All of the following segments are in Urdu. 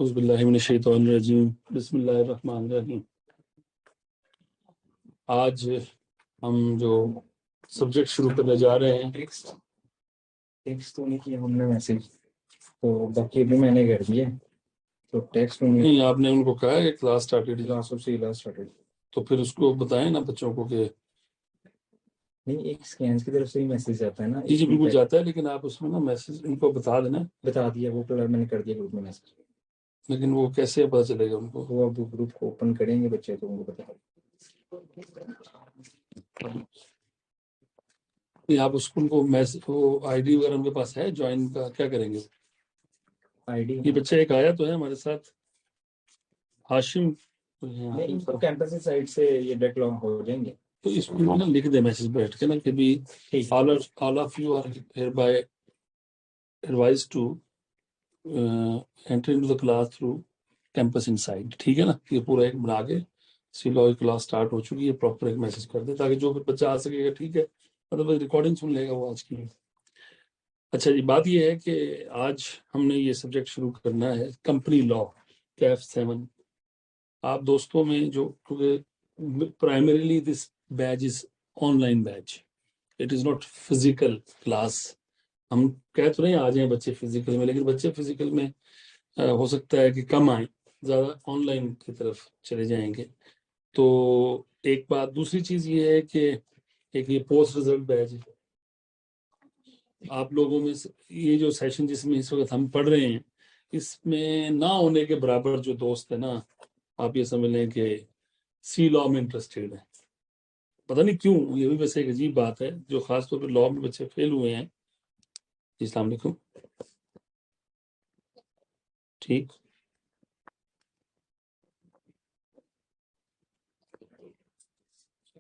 اعوذ باللہ من الشیطان الرجیم بسم اللہ الرحمن الرحیم۔ آج ہم جو سبجیکٹ شروع کرنے جا رہے ہیں، ٹیکسٹ تو نہیں کیا ہم نے میسج، تو باقی بھی میں نے کر دیا، تو ٹیکسٹ نہیں آپ نے ان کو کہا ہے کہ کلاس اسٹارٹیڈ، اسٹارٹیڈ تو پھر اس کو بتائیں نا بچوں کو کہ نہیں، ایک اسکینس کی طرف سے ہی میسج آتا ہے نا، جی بالکل جاتا ہے، لیکن آپ اس میں نا میسج ان کو بتا دینا۔ بتا دیا، وہ میں نے کر دیا گروپ میں میسج، لیکن وہ کیسے پتہ چلے گا ان کو؟ وہ اب گروپ کو اوپن کریں گے بچے تو ان کو بتا نہیں آپ اس کو میسج، وہ آئی ڈی وغیرہ ان کے پاس ہے جوائن کا، کیا کریں گے؟ آئی ڈی یہ بچہ ایک آیا تو ہے ہمارے ساتھ، ہاشم، نہیں، ان کو کیمپس سائٹ سے یہ ڈائریکٹ لاگ ہو جائیں گے، تو اس کو نا لکھ دے میسج بیٹھ کے نا کہ بھی all of you are hereby advised to enter into the class through campus inside، ٹھیک ہے نا؟ یہ پورا ایک بنا کے سیلو کلاس سٹارٹ ہو چکی ہے، پراپر ایک میسج کر دے تاکہ جو پھر بچہ آ سکے گا، ٹھیک ہے، مطلب ریکارڈنگ سن لے گا وہ آج کی۔ اچھا جی، بات یہ ہے کہ آج ہم نے یہ سبجیکٹ شروع کرنا ہے کمپنی لا، کیف 7۔ آپ دوستوں میں جو، کیونکہ primarily this batch is online batch, it is not physical class. ہم کہہ تو نہیں آ جائیں بچے فزیکل میں، لیکن بچے فزیکل میں ہو سکتا ہے کہ کم آئیں، زیادہ آن لائن کی طرف چلے جائیں گے۔ تو ایک بات، دوسری چیز یہ ہے کہ ایک یہ پوسٹ ریزلٹ بیچ ہے، آپ لوگوں میں یہ جو سیشن جس میں اس وقت ہم پڑھ رہے ہیں، اس میں نہ ہونے کے برابر جو دوست ہیں نا، آپ یہ سمجھ لیں کہ سی لا میں انٹرسٹیڈ ہیں۔ پتہ نہیں کیوں، یہ بھی ویسے ایک عجیب بات ہے، جو خاص طور پہ لا میں بچے فیل ہوئے ہیں۔ السلام علیکم، ٹھیک،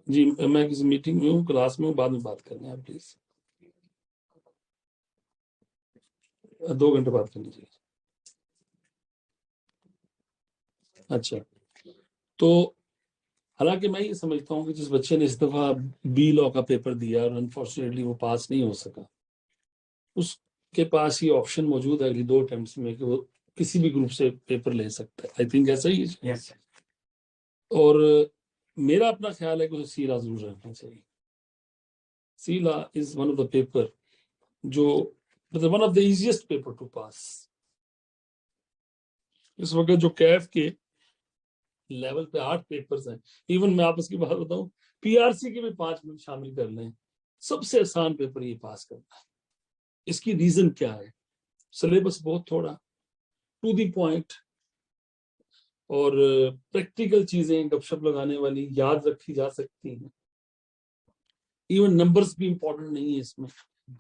جی میں کسی میٹنگ میں ہوں، کلاس میں ہوں، بعد میں بات کریں آپ پلیز، 2 گھنٹے بات کر لیجیے۔ اچھا، تو حالانکہ میں یہ سمجھتا ہوں کہ جس بچے نے اس دفعہ بی لا کا پیپر دیا اور انفارچونیٹلی وہ پاس نہیں ہو سکا، اس کے پاس یہ آپشن موجود ہے اگلی 2 اٹیمپٹس میں کہ وہ کسی بھی گروپ سے پیپر لے سکتا ہے۔ آئی تھنک ایسا ہی ہے، یس، اور میرا اپنا خیال ہے کہ اسے سی لا ضرور رہنا چاہیے۔ C law is one of the paper جو مطلب one of the easiest paper to pass. اس وقت جو کیف کے لیول پہ 8 پیپرز ہیں، ایون میں آپ اس کی بات بتاؤں، پی آر سی کے بھی 5 منٹ شامل کر لیں، سب سے آسان پیپر یہ پاس کرنا ہے۔ اس کی ریزن کیا ہے؟ سلیبس بہت تھوڑا، ٹو دی پوائنٹ، اور پریکٹیکل چیزیں گپ شپ لگانے والی یاد رکھی جا سکتی ہیں، ایون نمبرز بھی امپورٹنٹ نہیں ہے اس میں۔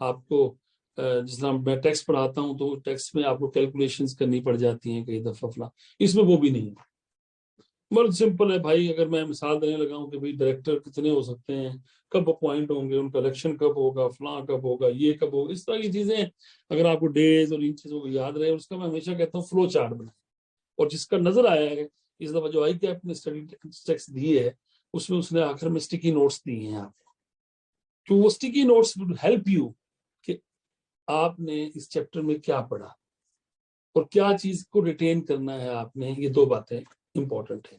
آپ کو جس طرح میں ٹیکسٹ پڑھاتا ہوں تو ٹیکسٹ میں آپ کو کیلکولیشنز کرنی پڑ جاتی ہیں کئی دفعہ فلاں، اس میں وہ بھی نہیں ہے، بہت سمپل ہے بھائی۔ اگر میں مثال دینے لگا ہوں کہ بھائی ڈائریکٹر کتنے ہو سکتے ہیں، کب اپوائنٹ ہوں گے، ان کا الیکشن کب ہوگا، فلاں کب ہوگا، یہ کب ہوگا، اس طرح کی چیزیں اگر آپ کو ڈیز اور ان چیزوں کو یاد رہے، اس کا میں ہمیشہ کہتا ہوں فلو چارٹ بنائیں۔ اور جس کا نظر آیا ہے اس دفعہ جو آئی کیپ نے اسٹڈی ٹیکسٹ دی ہے، اس میں اس نے آخر میں اسٹکی نوٹس دیے ہیں آپ کو، تو وہ sticky notes will help you کہ آپ نے اس چیپٹر میں کیا پڑھا اور کیا چیز کو ریٹین کرنا ہے آپ نے۔ یہ 2 باتیں امپورٹنٹ ہیں۔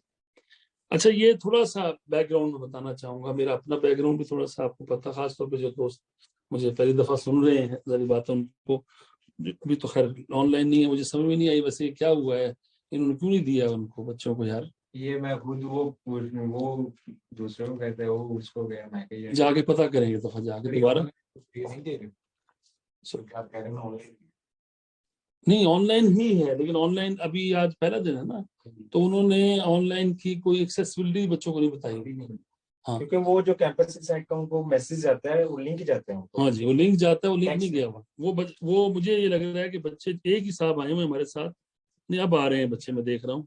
اچھا، یہ تھوڑا سا بیک گراؤنڈ میں بتانا چاہوں گا، میرا اپنا بیک گراؤنڈ بھی تھوڑا سا آپ کو پتا، خاص طور پہ جو دوست مجھے پہلی دفعہ سن رہے ہیں، ذری بات ان کو ابھی تو خیر آن لائن نہیں ہے، مجھے سمجھ میں نہیں آئی ویسے کیا ہوا ہے، انہوں نے کیوں نہیں دیا ان کو بچوں کو؟ یار یہ میں خود وہ دوسرے کو کہتے ہیں، وہ اس کو گیا، میں کہ جا کے پتہ کریں گے دفعہ جا کے دوبارہ، نہیں دے رہے، کہہ رہے ہیں نہیں آن لائن ہی ہے، لیکن آن لائن ابھی آج پہلا دن ہے نا، تو انہوں نے آن لائن کی کوئی ایکسیسبلٹی بچوں کو نہیں بتائی۔ ہاں کیونکہ وہ جو کیمپس سائٹ کا ان کو میسج جاتا ہے، وہ لنک جاتے ہیں، ہاں جی، وہ لنک جاتا ہے، وہ لنک نہیں گیا ہوا، وہ مجھے یہ لگ رہا ہے کہ بچے ایک ہی صاحب آئے ہوئے ہمارے ساتھ، نہیں اب آ رہے ہیں بچے، میں دیکھ رہا ہوں،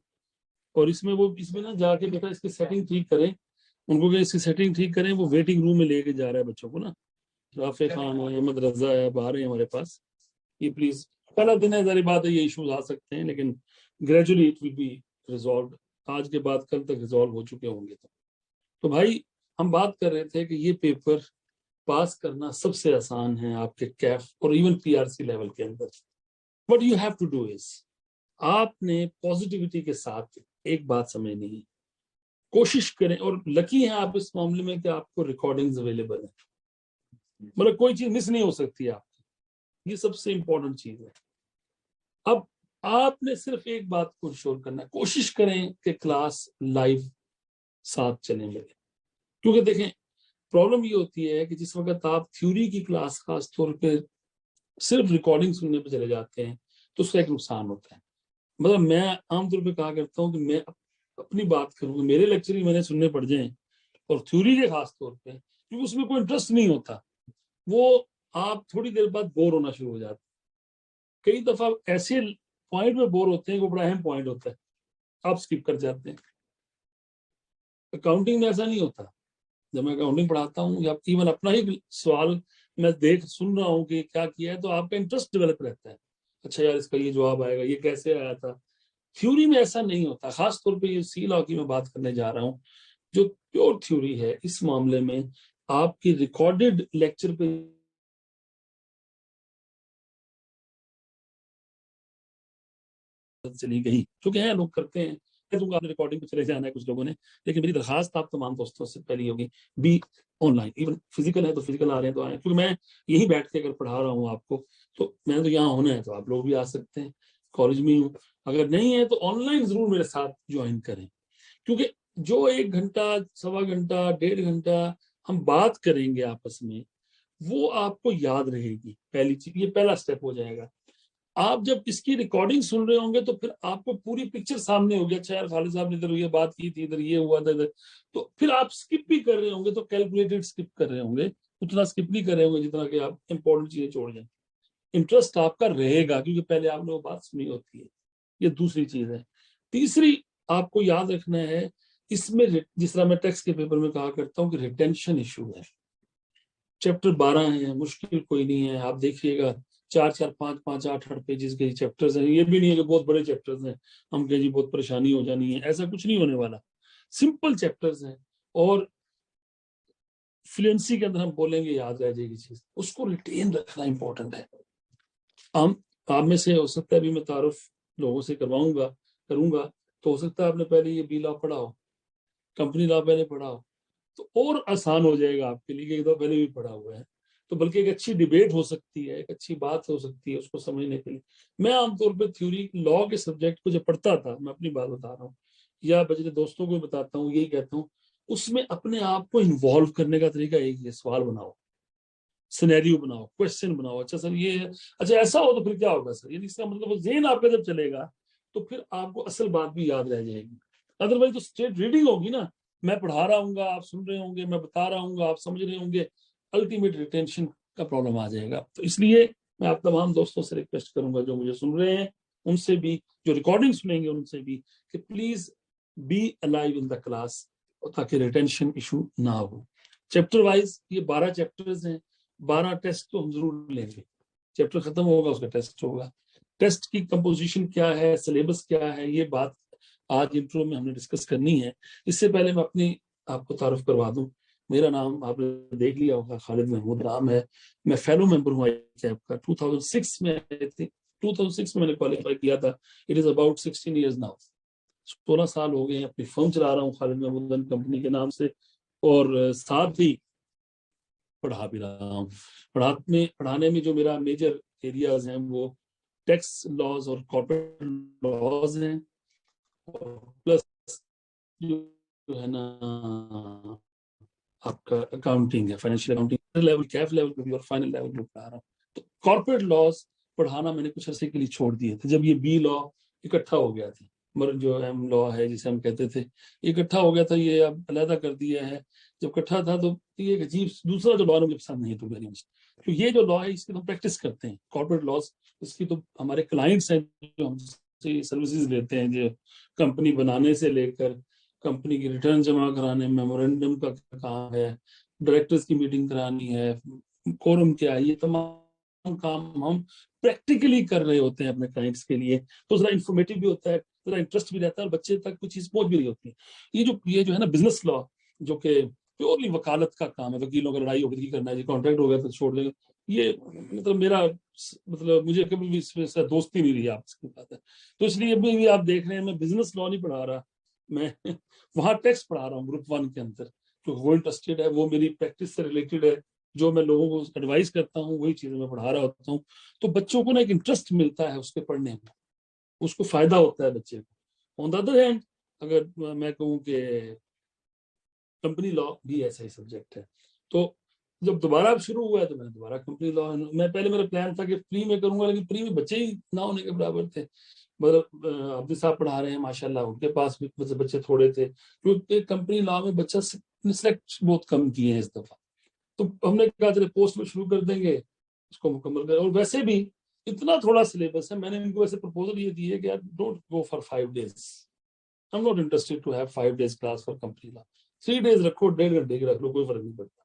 اور اس میں نا جا کے بیٹا اس کی سیٹنگ ٹھیک کریں، ان کو کہ اس کی سیٹنگ ٹھیک کریں، وہ ویٹنگ روم میں لے کے جا رہا ہے بچوں کو نا، رافع خان ہے، احمد رضا ہے، اب آ رہے ہیں ہمارے پاس، یہ پلیز پہلا دن ہے، ظاہر بات ہے یہ ایشوز آ سکتے ہیں، لیکن gradually it will be resolved, آج کے بعد کل تک ریزالو ہو چکے ہوں گے۔ تو بھائی ہم بات کر رہے تھے کہ یہ پیپر پاس کرنا سب سے آسان ہے آپ کے کیف اور even P R C level کے اندر۔ What you have to do is آپ نے پازیٹیوٹی کے ساتھ ایک بات سمجھنی ہے، کوشش کریں، اور لکی ہیں آپ اس معاملے میں کہ آپ کو ریکارڈنگز اویلیبل ہیں، مطلب کوئی چیز مس نہیں ہو سکتی آپ کی، یہ سب سے امپورٹنٹ چیز ہے۔ اب آپ نے صرف ایک بات کو انشور کرنا ہے، کوشش کریں کہ کلاس لائیو ساتھ چلیں میرے، کیونکہ دیکھیں پرابلم یہ ہوتی ہے کہ جس وقت آپ تھیوری کی کلاس خاص طور پہ صرف ریکارڈنگ سننے پہ چلے جاتے ہیں تو اس کا ایک نقصان ہوتا ہے۔ مطلب میں عام طور پہ کہا کرتا ہوں کہ میں اپنی بات کروں کہ میرے لیکچر ہی میں نے سننے پڑ جائیں، اور تھیوری کے خاص طور پہ، کیونکہ اس میں کوئی انٹرسٹ نہیں ہوتا، وہ آپ تھوڑی دیر بعد بور ہونا شروع ہو جاتے ہیں۔ کئی دفعہ ایسے پوائنٹ میں بور ہوتے ہیں کہ وہ بڑا اہم پوائنٹ ہوتا ہے، آپ سکپ کر جاتے ہیں۔ اکاؤنٹنگ میں ایسا نہیں ہوتا، جب میں اکاؤنٹنگ پڑھاتا ہوں یا ایون اپنا ہی سوال میں سن رہا ہوں کہ کیا کیا ہے، تو آپ کا انٹرسٹ ڈیولپ رہتا ہے، اچھا یار اس کا یہ جواب آئے گا، یہ کیسے آیا تھا۔ تھیوری میں ایسا نہیں ہوتا، خاص طور پہ یہ سی لا کی میں بات کرنے جا رہا ہوں جو پیور تھیوری ہے، اس معاملے میں آپ کی ریکارڈڈ لیکچر پہ چلی گئی، کیونکہ ہیں لوگ کرتے ہیں، آپ نے ریکارڈنگ پہ چلے جانا ہے کچھ لوگوں نے، لیکن میری درخواست آپ تمام دوستوں سے پہلی ہوگی، بھی آن لائن، ایون فزیکل ہے تو فزیکل آ رہے ہیں تو آئیں، کیونکہ میں یہی بیٹھ کے اگر پڑھا رہا ہوں آپ کو، تو میں تو یہاں ہونا ہے، تو آپ لوگ بھی آ سکتے ہیں، کالج میں ہوں، اگر نہیں ہے تو آن لائن ضرور میرے ساتھ جوائن کریں، کیونکہ جو 1 گھنٹہ 1.25 گھنٹہ 1.5 گھنٹہ ہم بات کریں گے آپس میں، وہ آپ کو یاد رہے گی، پہلی چیز، یہ پہلا سٹیپ ہو جائے گا۔ آپ جب اس کی ریکارڈنگ سن رہے ہوں گے تو پھر آپ کو پوری پکچر سامنے ہوگی، اچھا یار خالد صاحب نے ادھر یہ بات کی تھی، ادھر یہ ہوا تھا، ادھر، تو پھر آپ اسکپ بھی کر رہے ہوں گے تو کیلکولیٹڈ اسکپ کر رہے ہوں گے، اتنا اسکپ نہیں کر رہے ہوں گے جتنا کہ آپ امپورٹنٹ چیزیں چھوڑ جائیں، انٹرسٹ آپ کا رہے گا کیونکہ پہلے آپ نے وہ بات سنی ہوتی ہے۔ یہ دوسری چیز ہے۔ تیسری آپ کو یاد رکھنا ہے، اس میں جس طرح میں ٹیکسٹ کے پیپر میں کہا کرتا ہوں کہ ریٹینشن ایشو ہے۔ چیپٹر 12 ہیں، مشکل کوئی نہیں ہے، آپ دیکھیے گا 4 5 5 8 8 پیجز کے چیپٹرز ہیں، یہ بھی نہیں ہے کہ بہت بڑے چیپٹرز ہیں ہم کہ جی بہت پریشانی ہو جانی ہے، ایسا کچھ نہیں ہونے والا، سمپل چیپٹرز ہیں، اور فلوئنسی کے اندر ہم بولیں گے یاد رہ جائے گی چیز، اس کو ریٹین رکھنا امپورٹنٹ ہے۔ آپ میں سے ہو سکتا ہے ابھی میں تعارف لوگوں سے کروں گا، تو ہو سکتا ہے آپ نے پہلے یہ بی لا پڑھا ہو، کمپنی لا پہلے پڑھا ہو، تو اور آسان ہو جائے گا آپ کے لیے کہ ایک دفعہ پہلے بھی پڑھا ہوا ہے، تو بلکہ ایک اچھی ڈیبیٹ ہو سکتی ہے، ایک اچھی بات ہو سکتی ہے اس کو سمجھنے کے لیے۔ میں عام طور پہ تھیوری لا کے سبجیکٹ کو جب پڑھتا تھا، میں اپنی بات بتا رہا ہوں یا بچے دوستوں کو بتاتا ہوں، یہی کہتا ہوں، اس میں اپنے آپ کو انوالو کرنے کا طریقہ ایک ہے، سوال بناؤ، سینیریو بناؤ، کوشچن بناؤ، اچھا سر یہ ہے، اچھا ایسا ہو تو پھر کیا ہوگا سر، یعنی اس کا مطلب ذہن آپ کا جب چلے گا تو پھر آپ کو اصل بات بھی یاد رہ جائے گی۔ ادروائز تو اسٹریٹ ریڈنگ ہوگی نا، میں پڑھا رہا ہوں گا، آپ سن رہے ہوں گے، میں بتا رہا ہوں گا، آپ سمجھ رہے ہوں گے، الٹیمیٹ ریٹینشن کا پرابلم آ جائے گا۔ تو اس لیے میں آپ تمام دوستوں سے ریکویسٹ کروں گا جو مجھے سن رہے ہیں، ان سے بھی، جو ریکارڈنگ سنیں گے ان سے بھی، کہ please be alive in the class, تاکہ ریٹینشن ایشو نہ ہو۔ چیپٹر وائز یہ 12 چیپٹرز ہیں، 12 ٹیسٹ تو ہم ضرور لیں گے، چیپٹر ختم ہوگا اس کا ٹیسٹ ہوگا، ٹیسٹ کی کمپوزیشن کیا ہے، سلیبس کیا ہے، یہ بات آج انٹرو میں ہم نے ڈسکس کرنی ہے۔ اس سے پہلے میں اپنی آپ کو تعارف کروا دوں، میرا نام آپ نے دیکھ لیا ہوگا، خالد محمود نام ہے، میں فیلو ممبر ہوں ICAP کا، 2006 میں 2006 میں نے کوالیفائی کیا تھا، it is about 16 years now, 16 سال ہو گئے ہیں، اپنی فرم چلا رہا ہوں خالد محمود کمپنی کے نام سے، اور ساتھ ہی پڑھا بھی رہا ہوں۔ پڑھانے میں جو میرا میجر ایریاز ہیں وہ ٹیکس لاز اور کارپوریٹ لاز ہیں، پلس جو ہے نا آپ کا اکاؤنٹنگ ہے، فائنینشیل اکاؤنٹنگ لیول، کیف لیول پہ بھی، اور فائنل لیول پہ پڑھا رہا ہوں۔ تو کارپوریٹ لاز پڑھانا میں نے کچھ عرصے کے لیے چھوڑ دیے تھے، جب یہ بی لا اکٹھا ہو گیا تھا، جو ایم لا ہے جسے ہم کہتے تھے، اکٹھا ہو گیا تھا، یہ اب علیحدہ کر دیا ہے۔ جب اکٹھا تھا تو یہ ایک عجیب دوسرا جو لا مجھے پسند نہیں ہے، تو ویری مچ، تو یہ جو لا ہے اس کی تو پریکٹس کرتے ہیں، کارپوریٹ لاز، اس کی تو ہمارے کلائنٹس ہیں جو ہم سے سروسز لیتے ہیں، جو کمپنی بنانے سے لے کر کمپنی کی ریٹرن جمع کرانے، میمورینڈم کا کام ہے، ڈائریکٹرز کی میٹنگ کرانی ہے، کورم کیا ہے، یہ تمام کام ہم پریکٹیکلی کر رہے ہوتے ہیں اپنے کلائنٹس کے لیے، تو ذرا انفارمیٹیو بھی ہوتا ہے، ذرا انٹرسٹ بھی رہتا ہے، اور بچے تک کوئی چیز پہنچ بھی رہی ہوتی ہے۔ یہ جو ہے نا بزنس لا، جو کہ پیورلی وکالت کا کام ہے. وکیلوں کا لڑائی ہوگی کرنا ہے جی, کانٹریکٹ ہو گیا تو چھوڑ دیں گے. یہ مطلب میرا مطلب مجھے کبھی بھی اس میں سے دوستی نہیں رہی آپ کی بات ہے. تو اس لیے بھی آپ دیکھ رہے ہیں میں بزنس لا نہیں پڑھا رہا, میں وہاں ٹیکس پڑھا رہا ہوں گروپ 1 کے اندر, جو وہ انٹرسٹیڈ ہے, وہ میری پریکٹس سے ریلیٹڈ ہے, جو میں لوگوں کو ایڈوائز کرتا ہوں وہی چیزیں میں پڑھا رہا ہوتا ہوں. تو بچوں کو نا ایک انٹرسٹ ملتا ہے اس کے پڑھنے میں, اس کو فائدہ ہوتا ہے بچے کو. آن دا ادر ہینڈ اگر میں کہوں کہ کمپنی لا بھی ایسا ہی سبجیکٹ ہے, تو جب دوبارہ شروع ہوا ہے تو میں نے دوبارہ کمپنی لا, میں پہلے میرا پلان تھا کہ فری میں کروں گا, لیکن فری میں بچے ہی نہ ہونے کے برابر تھے. مطلب عبد صاحب پڑھا رہے ہیں ماشاءاللہ, ان کے پاس بھی بچے تھوڑے تھے, کیونکہ کمپنی لا میں بچہ سلیکٹ بہت کم کیے ہیں اس دفعہ. تو ہم نے کہا چلے پوسٹ میں شروع کر دیں گے, اس کو مکمل کریں. اور ویسے بھی اتنا تھوڑا سلیبس ہے, میں نے ان کو ویسے پرپوزل یہ دی ہے کہ don't go for 5 days. I'm not interested to have 5 days class for company law. 3 days رکھو, 1.5 گھنٹے کی رکھ لو, کوئی فرق نہیں پڑتا.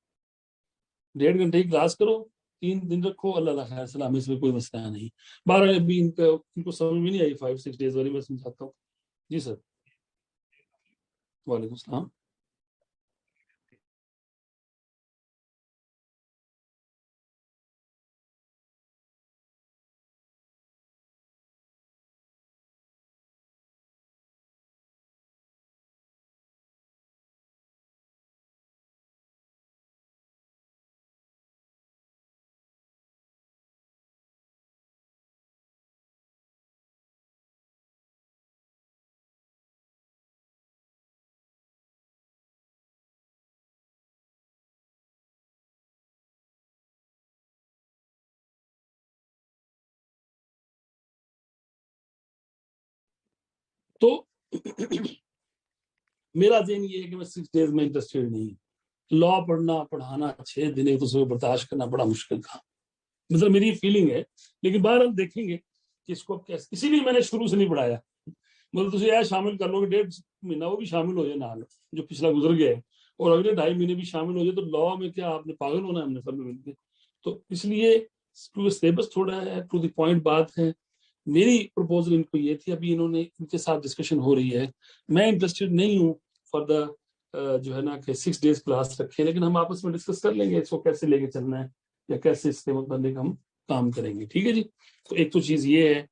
1.5 گھنٹے کی کلاس کرو, 3 دن رکھو, اللہ خیر سلام, اس میں کوئی مسئلہ نہیں. 12 ابھی ان کو سمجھ میں نہیں آئی 5-6 days والی, میں سمجھاتا ہوں. جی سر. وعلیکم السلام. تو میرا ذہن یہ ہے کہ میں 6 days میں انٹرسٹیڈ نہیں. لا پڑھنا پڑھانا 6 دن ایک دوسرے کو برداشت کرنا بڑا مشکل تھا, مطلب میری فیلنگ ہے. لیکن بہرحال دیکھیں گے کہ اس کو کیسے, اسی لیے میں نے شروع سے نہیں پڑھایا. مطلب تجھے یہ شامل کر لو کہ 1.5 مہینہ وہ بھی شامل ہو جائے نہ, جو پچھلا گزر گیا ہے, اور اگلے 2.5 مہینے بھی شامل ہو جائے, تو لا میں کیا آپ نے پاگل ہونا ہے, ہم نے سب مل کے. تو اس لیے سلیبس تھوڑا ہے, ٹو دی پوائنٹ بات ہے. میری پروپوزل ان کو یہ تھی, ابھی انہوں نے ان کے ساتھ ڈسکشن ہو رہی ہے. میں انٹرسٹیڈ نہیں ہوں فار دا جو ہے نا کہ 6 days کلاس رکھے, لیکن ہم آپس میں ڈسکس کر لیں گے اس کو کیسے لے کے چلنا ہے یا کیسے اس کے متعلق ہم کام کریں گے. ٹھیک ہے جی. تو ایک تو چیز یہ ہے,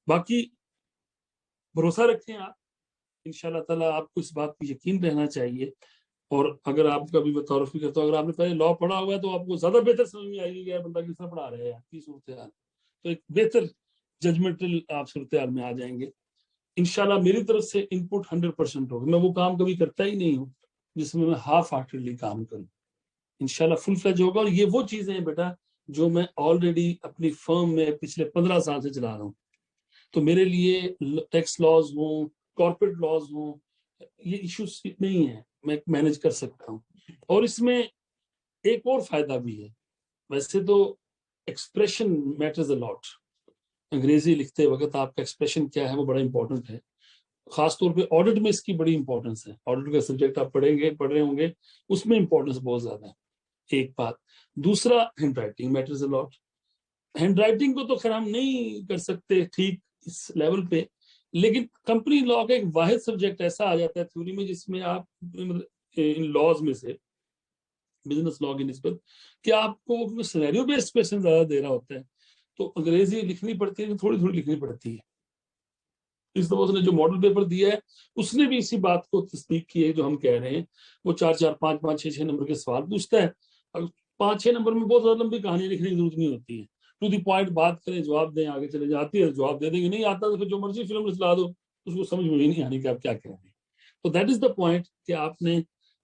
باقی بھروسہ رکھیں آپ, انشاءاللہ تعالیٰ آپ کو اس بات پہ یقین رہنا چاہیے. اور اگر آپ کا بھی میں تعارف بھی کرتا ہوں, اگر آپ نے پہلے لا پڑھا ہوا ہے تو آپ کو زیادہ بہتر سمجھ میں آئے گی کہ بندہ کس طرح پڑھا رہے ہیں کی صورتحال. تو ایک بہتر ججمنٹل آپ صورتحال میں آ جائیں گے. انشاءاللہ میری طرف سے ان پٹ 100% ہوگا. میں وہ کام کبھی کرتا ہی نہیں ہوں جس میں ہاف ہارٹیڈلی کام کروں. انشاءاللہ فل فلیج ہوگا. اور یہ وہ چیزیں ہیں بیٹا جو میں آلریڈی اپنی فرم میں پچھلے 15 سال سے چلا رہا ہوں. تو میرے لیے ٹیکس لاز ہوں, کارپوریٹ لاز ہوں, یہ ایشوز نہیں ہیں, میں مینج کر سکتا ہوں. اور اس میں ایک اور فائدہ بھی ہے. ویسے تو ایکسپریشن میٹرز اے لاٹ. انگریزی لکھتے وقت آپ کا ایکسپریشن کیا ہے وہ بڑا امپورٹنٹ ہے. خاص طور پہ آڈٹ میں اس کی بڑی امپورٹنس ہے. آڈٹ کا سبجیکٹ آپ پڑھ رہے ہوں گے, اس میں امپورٹنس بہت زیادہ ہے. ایک بات. دوسرا, ہینڈ رائٹنگ میٹرز اے لاٹ. ہینڈ رائٹنگ کو تو خیر ہم نہیں کر سکتے ٹھیک اس لیول پہ, لیکن کمپنی لا کا ایک واحد سبجیکٹ ایسا آ جاتا ہے تھیوری میں جس میں آپ ان لاز میں سے بزنس لا کی نسبت کہ آپ کو سینیریو بیسڈ کویسچن زیادہ دے رہا ہوتا ہے, تو انگریزی لکھنی پڑتی ہے, تھوڑی تھوڑی لکھنی پڑتی ہے. اس دفعہ اس نے جو ماڈل پیپر دیا ہے اس نے بھی اسی بات کو تصدیق کی ہے جو ہم کہہ رہے ہیں. وہ 4-4, 5-5, 6-6 نمبر کے سوال پوچھتا ہے. 5-6 نمبر میں بہت زیادہ لمبی کہانی لکھنے کی ضرورت نہیں ہوتی ہے. ٹو دی پوائنٹ بات کریں, جواب دیں, آگے چلے جاتی ہے جواب دے دیں گے, نہیں آتا تو پھر جو مرضی فلم چلا دو, اس کو سمجھ میں نہیں آنی کہ آپ کیا کہہ رہے ہیں. تو دیٹ از دا پوائنٹ کہ آپ نے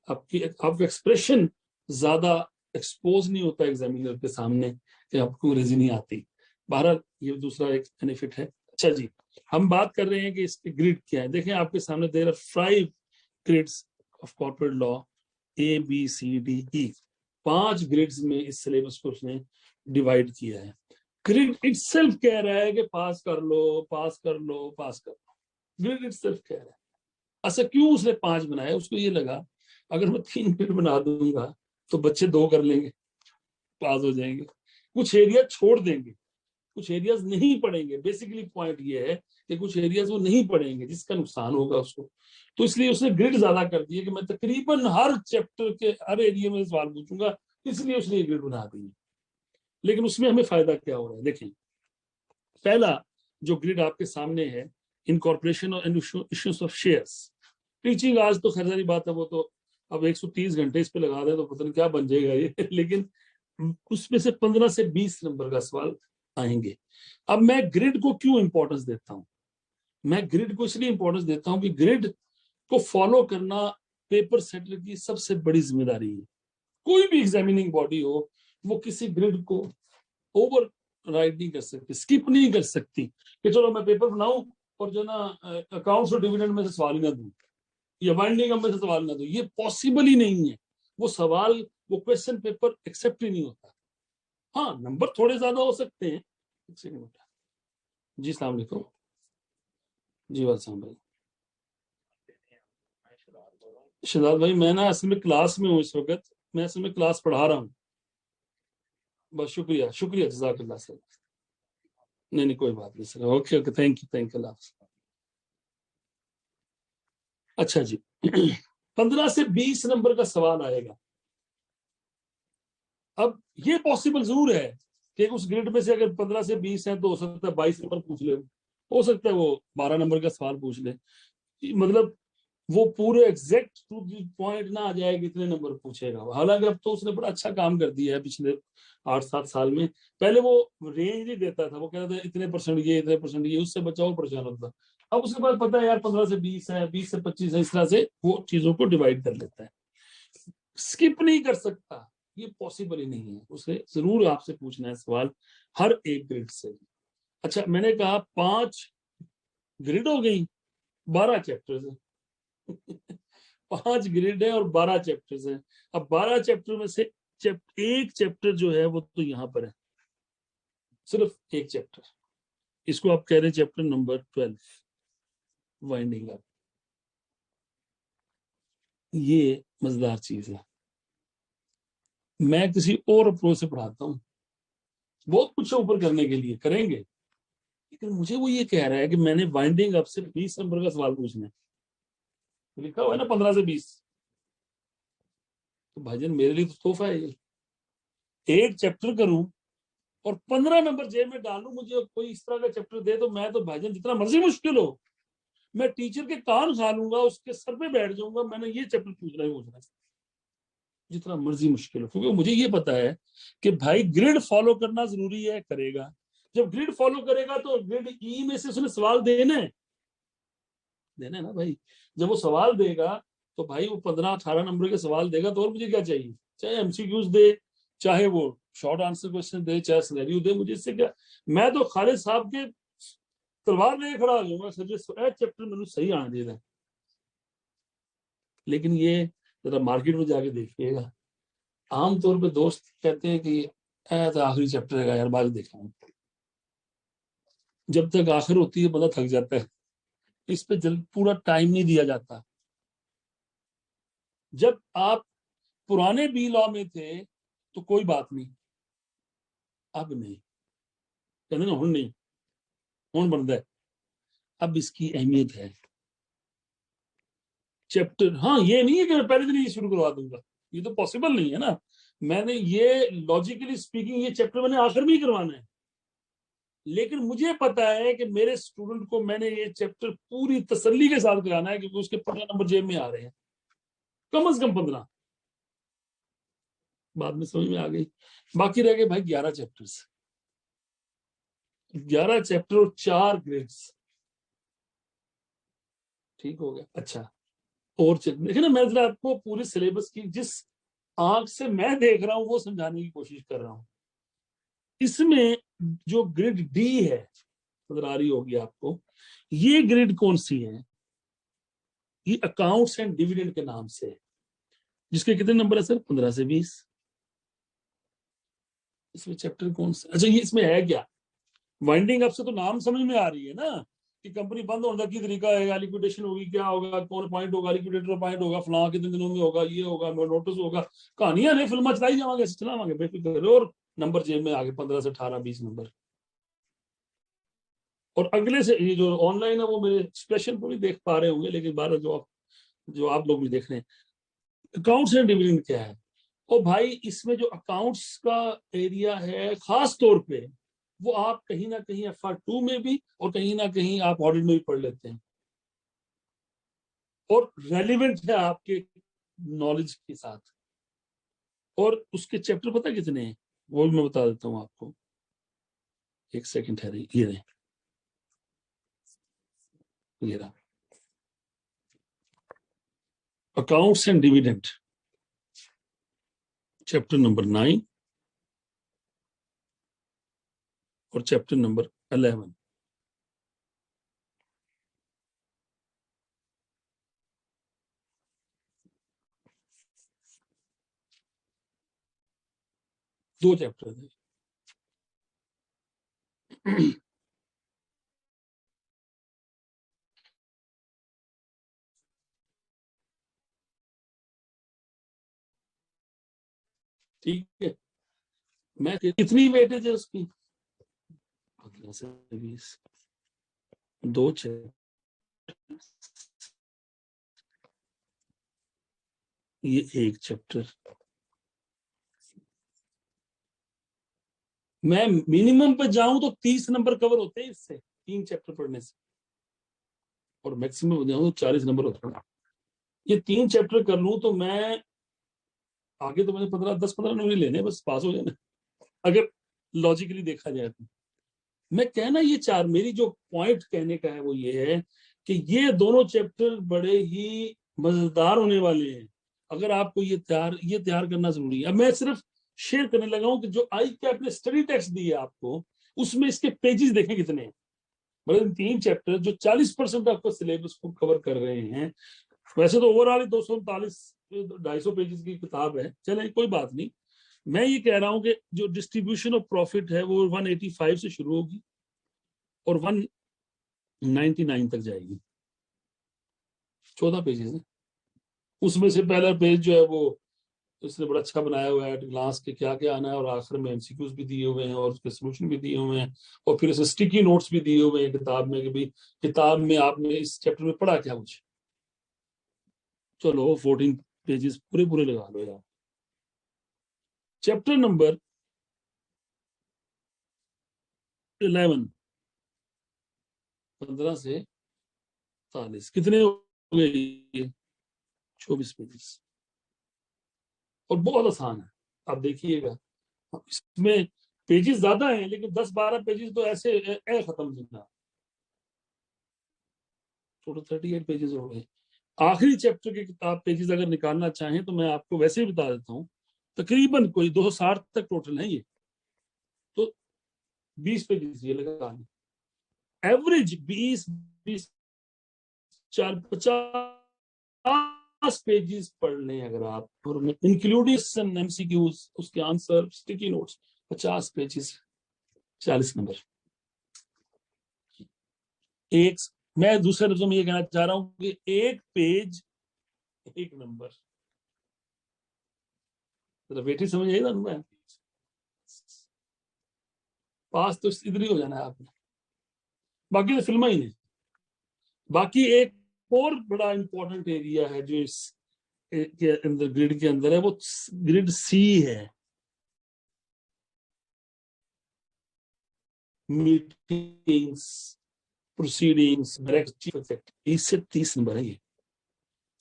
آپ کا ایکسپریشن زیادہ ایکسپوز نہیں ہوتا ایگزامینر کے سامنے کہ آپ کو انگریزی نہیں آتی. بہرحال یہ دوسرا ایک بینیفٹ ہے. اچھا جی, ہم بات کر رہے ہیں کہ اس کے گریڈ کیا ہے. دیکھیں آپ کے سامنے there are 5 grades of corporate law, ABCDE. 5 grades میں اس سلیبس کو اس نے ڈیوائڈ کیا ہے. گریڈ اٹ سیلف کہہ رہا ہے کہ پاس کر لو, پاس کر لو, پاس کر لو. گریڈ اٹ سیلف کہہ رہا ہے. اچھا کیوں اس نے 5 بنایا؟ اس کو یہ لگا اگر میں 3 گریڈ بنا دوں گا تو بچے 2 کر لیں گے, پاس ہو جائیں گے. کچھ ایریا چھوڑ دیں گے, کچھ ایریاز نہیں پڑھیں گے. بیسیکلی پوائنٹ یہ ہے کہ کچھ ایریاز وہ نہیں پڑھیں گے جس کا نقصان ہوگا اس کو، تو اس لیے اس نے گرڈ زیادہ کر دی ہے کہ میں تقریباً ہر چیپٹر کے ہر ایریا میں سوال پوچھوں گا، اس لیے اس نے گرڈ بنا دی ہے۔ لیکن اس میں ہمیں فائدہ کیا ہو رہا ہے؟ دیکھیں، پہلا جو گرڈ آپ کے سامنے ہے، انکارپوریشن اور ایشوز آف شیئرس، ٹیچنگ آج تو خیر ساری بات ہے، وہ تو اب 130 گھنٹے اس پہ لگا دیں تو پتہ نہیں کیا بن جائے گا یہ، لیکن اس میں سے 15 سے 20 نمبر کا سوال آئیں گے۔ اب میں گرڈ کو کیوں امپورٹنس دیتا ہوں؟ میں گرڈ کو اس لیے امپورٹنس دیتا ہوں کہ گرڈ کو فالو کرنا پیپر سیٹر کی سب سے بڑی ذمہ داری ہے۔ کوئی بھی ایگزامیننگ باڈی ہو، وہ کسی گرڈ کو اوور رائڈ نہیں کر سکتی، اسکپ نہیں کر سکتی کہ چلو میں پیپر بناؤں اور جو نا اکاؤنٹس اور ڈویڈنڈ میں سے سوال ہی نہ دوں یا بائنڈنگ میں سے سوال نہ دوں، یہ پاسبل ہی نہیں ہے۔ وہ سوال، وہ کوشچن پیپر ایکسپٹ ہی نہیں ہوتا۔ ہاں، نمبر تھوڑے زیادہ ہو سکتے ہیں۔ جی السلام علیکم۔ جی والسلام بھائی۔ شہزاد بھائی، میں نا اصل میں کلاس میں ہوں اس وقت، میں اصل میں کلاس پڑھا رہا ہوں۔ بس شکریہ شکریہ، جزاک اللہ سر۔ نہیں نہیں، کوئی بات نہیں sir, okay okay, thank you thank you, اللہ حافظ۔ اچھا جی، 15 سے 20 نمبر کا سوال آئے گا۔ اب یہ پاسبل ضرور ہے کہ اس گریڈ میں سے اگر 15 سے 20 ہیں تو ہو سکتا ہے 22 نمبر پوچھ لے، ہو سکتا ہے وہ 12 نمبر کا سوال پوچھ لے، مطلب وہ پورے ایگزیکٹ ٹو دی پوائنٹ نہ آ جائے کہ اتنے نمبر پوچھے گا۔ حالانکہ اب تو اس نے بڑا اچھا کام کر دیا ہے پچھلے 8-7 سال میں۔ پہلے وہ رینج نہیں دیتا تھا، وہ کہتا تھا اتنے پرسنٹ یہ، اتنے پرسنٹ یہ، اس سے بچہ اور پریشان ہوتا۔ اب اس کے بعد پتا ہے یار 15 سے 20 ہے، 20 سے 25 ہے، اس طرح سے وہ چیزوں کو ڈیوائڈ کر لیتا ہے۔ اسکپ نہیں کر سکتا، یہ پاسبل ہی نہیں ہے، اسے ضرور آپ سے پوچھنا ہے سوال ہر ایک گریڈ سے۔ اچھا، میں نے کہا 5 گریڈ ہو گئی، 12 چیپٹرز ہیں 5 گریڈ ہے اور 12 چیپٹرز ہیں۔ اب 12 چیپٹر میں سے ایک چیپٹر جو ہے وہ تو یہاں پر ہے، صرف ایک چیپٹر، اس کو آپ کہہ رہے ہیں چیپٹر نمبر 12، وائنڈنگ اپ۔ یہ مزیدار چیز ہے، میں کسی اور اپروچ سے پڑھاتا ہوں، بہت کچھ اوپر کرنے کے لیے کریں گے، لیکن مجھے وہ یہ کہہ رہا ہے کہ میں نے وائنڈنگ اپ سے 20 نمبر کا سوال پوچھنا ہے، لکھا ہوا ہے نا 15 سے 20، تو بھائی جان میرے لیے تو تحفہ ہے یہ۔ ایک چیپٹر کروں اور 15 نمبر جیب میں ڈالوں، مجھے کوئی اس طرح کا چیپٹر دے تو میں تو بھائی جان جتنا مرضی مشکل ہو، میں ٹیچر کے کان کھا لوں گا، اس کے سر پہ بیٹھ جاؤں گا، میں نے یہ چیپٹر پوچھنا ہے جتنا مرضی مشکل ہو، کیونکہ مجھے یہ پتا ہے کہ بھائی گریڈ فالو کرنا ضروری ہے، کرے گا۔ جب گریڈ فالو کرے گا تو گریڈ ای میں سے اس نے سوال دینا ہے نا بھائی۔ جب وہ سوال دے گا تو بھائی وہ 15-18 نمبر کے سوال دے گا، تو اور مجھے کیا چاہیے؟ چاہے ایم سی کیوز دے، چاہے وہ شارٹ آنسر کوشچن دے، چاہے سینیریو دے، مجھے اس سے کیا؟ میں تو خالد صاحب کے تلوار لے کے کھڑا ہو جاؤں گا، سر یہ چیپٹر میں صحیح آنا چاہیے۔ لیکن یہ ذرا مارکیٹ میں جا کے دیکھیے گا، عام طور پہ دوست کہتے ہیں کہ تو آخری چیپٹر ہے یار، بعد دیکھا ہوں۔ جب تک آخر ہوتی ہے بندہ تھک جاتا ہے، اس پہ پورا ٹائم نہیں دیا جاتا۔ جب آپ پرانے بی لا میں تھے تو کوئی بات نہیں، اب نہیں، کہتے نا ہن نہیں، ہن بنتا ہے، اب اس کی اہمیت ہے۔ چیپٹر، ہاں یہ نہیں ہے کہ میں پہلے دن یہ شروع کروا دوں گا، یہ تو پاسبل نہیں ہے نا۔ میں نے یہ لاجیکلی اسپیکنگ یہ چیپٹر میں نے آخر میں ہی کروانا ہے، لیکن مجھے پتا ہے کہ میرے اسٹوڈنٹ کو میں نے یہ چیپٹر پوری تسلی کے ساتھ کرانا ہے، کیونکہ اس کے 15 نمبر جیب میں آ رہے ہیں، کم از کم 15۔ بعد میں سمجھ میں آ گئی۔ باقی رہ گئے بھائی 11 چیپٹرز، 11 چیپٹر اور 4 گریڈز، ٹھیک ہو گیا۔ اچھا، اور دیکھیں نا، میں ذرا آپ کو پوری سلیبس کی جس آنکھ سے میں دیکھ رہا ہوں وہ سمجھانے کی کوشش کر رہا ہوں۔ اس میں جو گریڈ ڈی ہے، نظر آ رہی ہوگی آپ کو، یہ گریڈ کون سی ہے؟ یہ اکاؤنٹس اینڈ ڈیویڈنڈ کے نام سے، جس کے کتنے نمبر ہے سر؟ 15 سے 20۔ اس میں چیپٹر کون سا؟ اچھا، یہ اس میں ہے کیا؟ وائنڈنگ اپ سے تو نام سمجھ میں آ رہی ہے نا کہ کمپنی بند ہونے کی طریقہ ہے، لیکویڈیشن ہوگی، کیا ہوگا، کون پوائنٹ ہوگا، لیکویڈیٹر پوائنٹ ہوگا، فلاں کتنے دنوں میں ہوگا، یہ ہوگا، نوٹس ہوگا، کہانیاں نہیں، فلمیں چلائی جاؤں گے، چلاواں گے بے فکر، اور نمبر جیب میں آگے 15 سے 18 20 نمبر۔ اور اگلے سے یہ جو آن لائن ہے وہ میرے اسپیشل کو بھی دیکھ پا رہے ہوں گے، لیکن بارہ جو آپ لوگ بھی دیکھ رہے ہیں، اکاؤنٹس اینڈ ڈویڈنڈ کیا ہے؟ اور بھائی اس میں جو اکاؤنٹس کا ایریا ہے خاص طور پہ وہ آپ کہیں نہ کہیں FR2 میں بھی اور کہیں نہ کہیں آپ آڈٹ میں بھی پڑھ لیتے ہیں، اور ریلیونٹ ہے آپ کے نالج کے ساتھ. اور اس کے چیپٹر پتہ کتنے ہیں وہ بھی میں بتا دیتا ہوں آپ کو. ایک سیکنڈ ہے، یہ رہے، یہ رہا accounts and dividend, chapter number 9 اور چیپٹر نمبر 11. دو چیپٹر ہیں. ٹھیک ہے، میں کتنی ویٹیج ہے اس کی؟ 15 سے 20. دو چیپٹر، یہ ایک چیپٹر. میں منیمم پہ جاؤں تو 30 نمبر کور ہوتے ہیں اس سے، 3 چیپٹر پڑھنے سے، اور میکسیمم جاؤں تو 40 نمبر ہوتے ہیں. یہ 3 چیپٹر کر لوں تو میں آگے تو مجھے 10-15 نمبر لینے بس پاس ہو جانا، اگر لاجیکلی دیکھا جائے تو. میں کہنا یہ چار میری جو پوائنٹ کہنے کا ہے وہ یہ ہے کہ یہ دونوں چیپٹر بڑے ہی مزیدار ہونے والے ہیں. اگر آپ کو یہ تیار کرنا ضروری ہے. اب میں صرف شیئر کرنے لگا ہوں کہ جو آئی کیپ نے اسٹڈی ٹیکسٹ دی ہے آپ کو، اس میں اس کے پیجز دیکھیں کتنے ہیں. مطلب 3 چیپٹر جو 40% آپ کو سلیبس کو کور کر رہے ہیں. ویسے تو اوور آل 239-250 پیجز کی کتاب ہے، چلیں کوئی بات نہیں. میں یہ کہہ رہا ہوں کہ جو ڈسٹریبیوشن آف پروفٹ ہے وہ 185 سے شروع ہوگی اور 199 تک جائے گی. 14 پیجز ہیں. اس میں سے پہلا پیج جو ہے وہ اس نے بڑا اچھا بنایا ہوا ہے ایٹ گلانس کے کیا کیا آنا ہے، اور آخر میں MCQs بھی دیے ہوئے ہیں اور اس کے سولوشن بھی دیے ہوئے ہیں، اور پھر اسے اسٹکی نوٹس بھی دیے ہوئے ہیں کتاب میں کہ بھائی کتاب میں آپ نے اس چیپٹر میں پڑھا کیا کچھ. چلو 14 پیجز پورے لگا لو یار. چیپٹر نمبر 11، 15 سے 40 کتنے ہو گئے؟ 24 پیجز، اور بہت آسان ہے. آپ دیکھیے گا اس میں پیجز زیادہ ہیں لیکن 10-12 پیجز تو ایسے ختم جتنا. ٹوٹل 38 پیجز ہو گئے. آخری چیپٹر کی کتاب پیجز اگر نکالنا چاہیں تو میں آپ کو ویسے ہی بتا دیتا ہوں، تقریباً کوئی 260 تک ٹوٹل ہے. یہ تو 20 پیجز یہ لگا ایوریج 50 پیجز پڑھ لیں اگر آپ، انکلوڈنگ MCQs اس کے answer sticky notes. 50 pages 40 number. میں دوسرے لفظوں میں یہ کہنا چاہ رہا ہوں کہ ایک پیج 1 نمبر. بیٹی سمجھ آئی نا، پاس تو ادھر ہی ہو جانا ہے آپ نے، باقی تو فلم ہی نہیں. باقی ایک اور بڑا امپورٹنٹ ایریا ہے جو اس کے اندر گریڈ کے اندر ہے، وہ گریڈ C ہے. میٹنگز، پروسیڈنگز، اس سے 30 نمبر ہے. یہ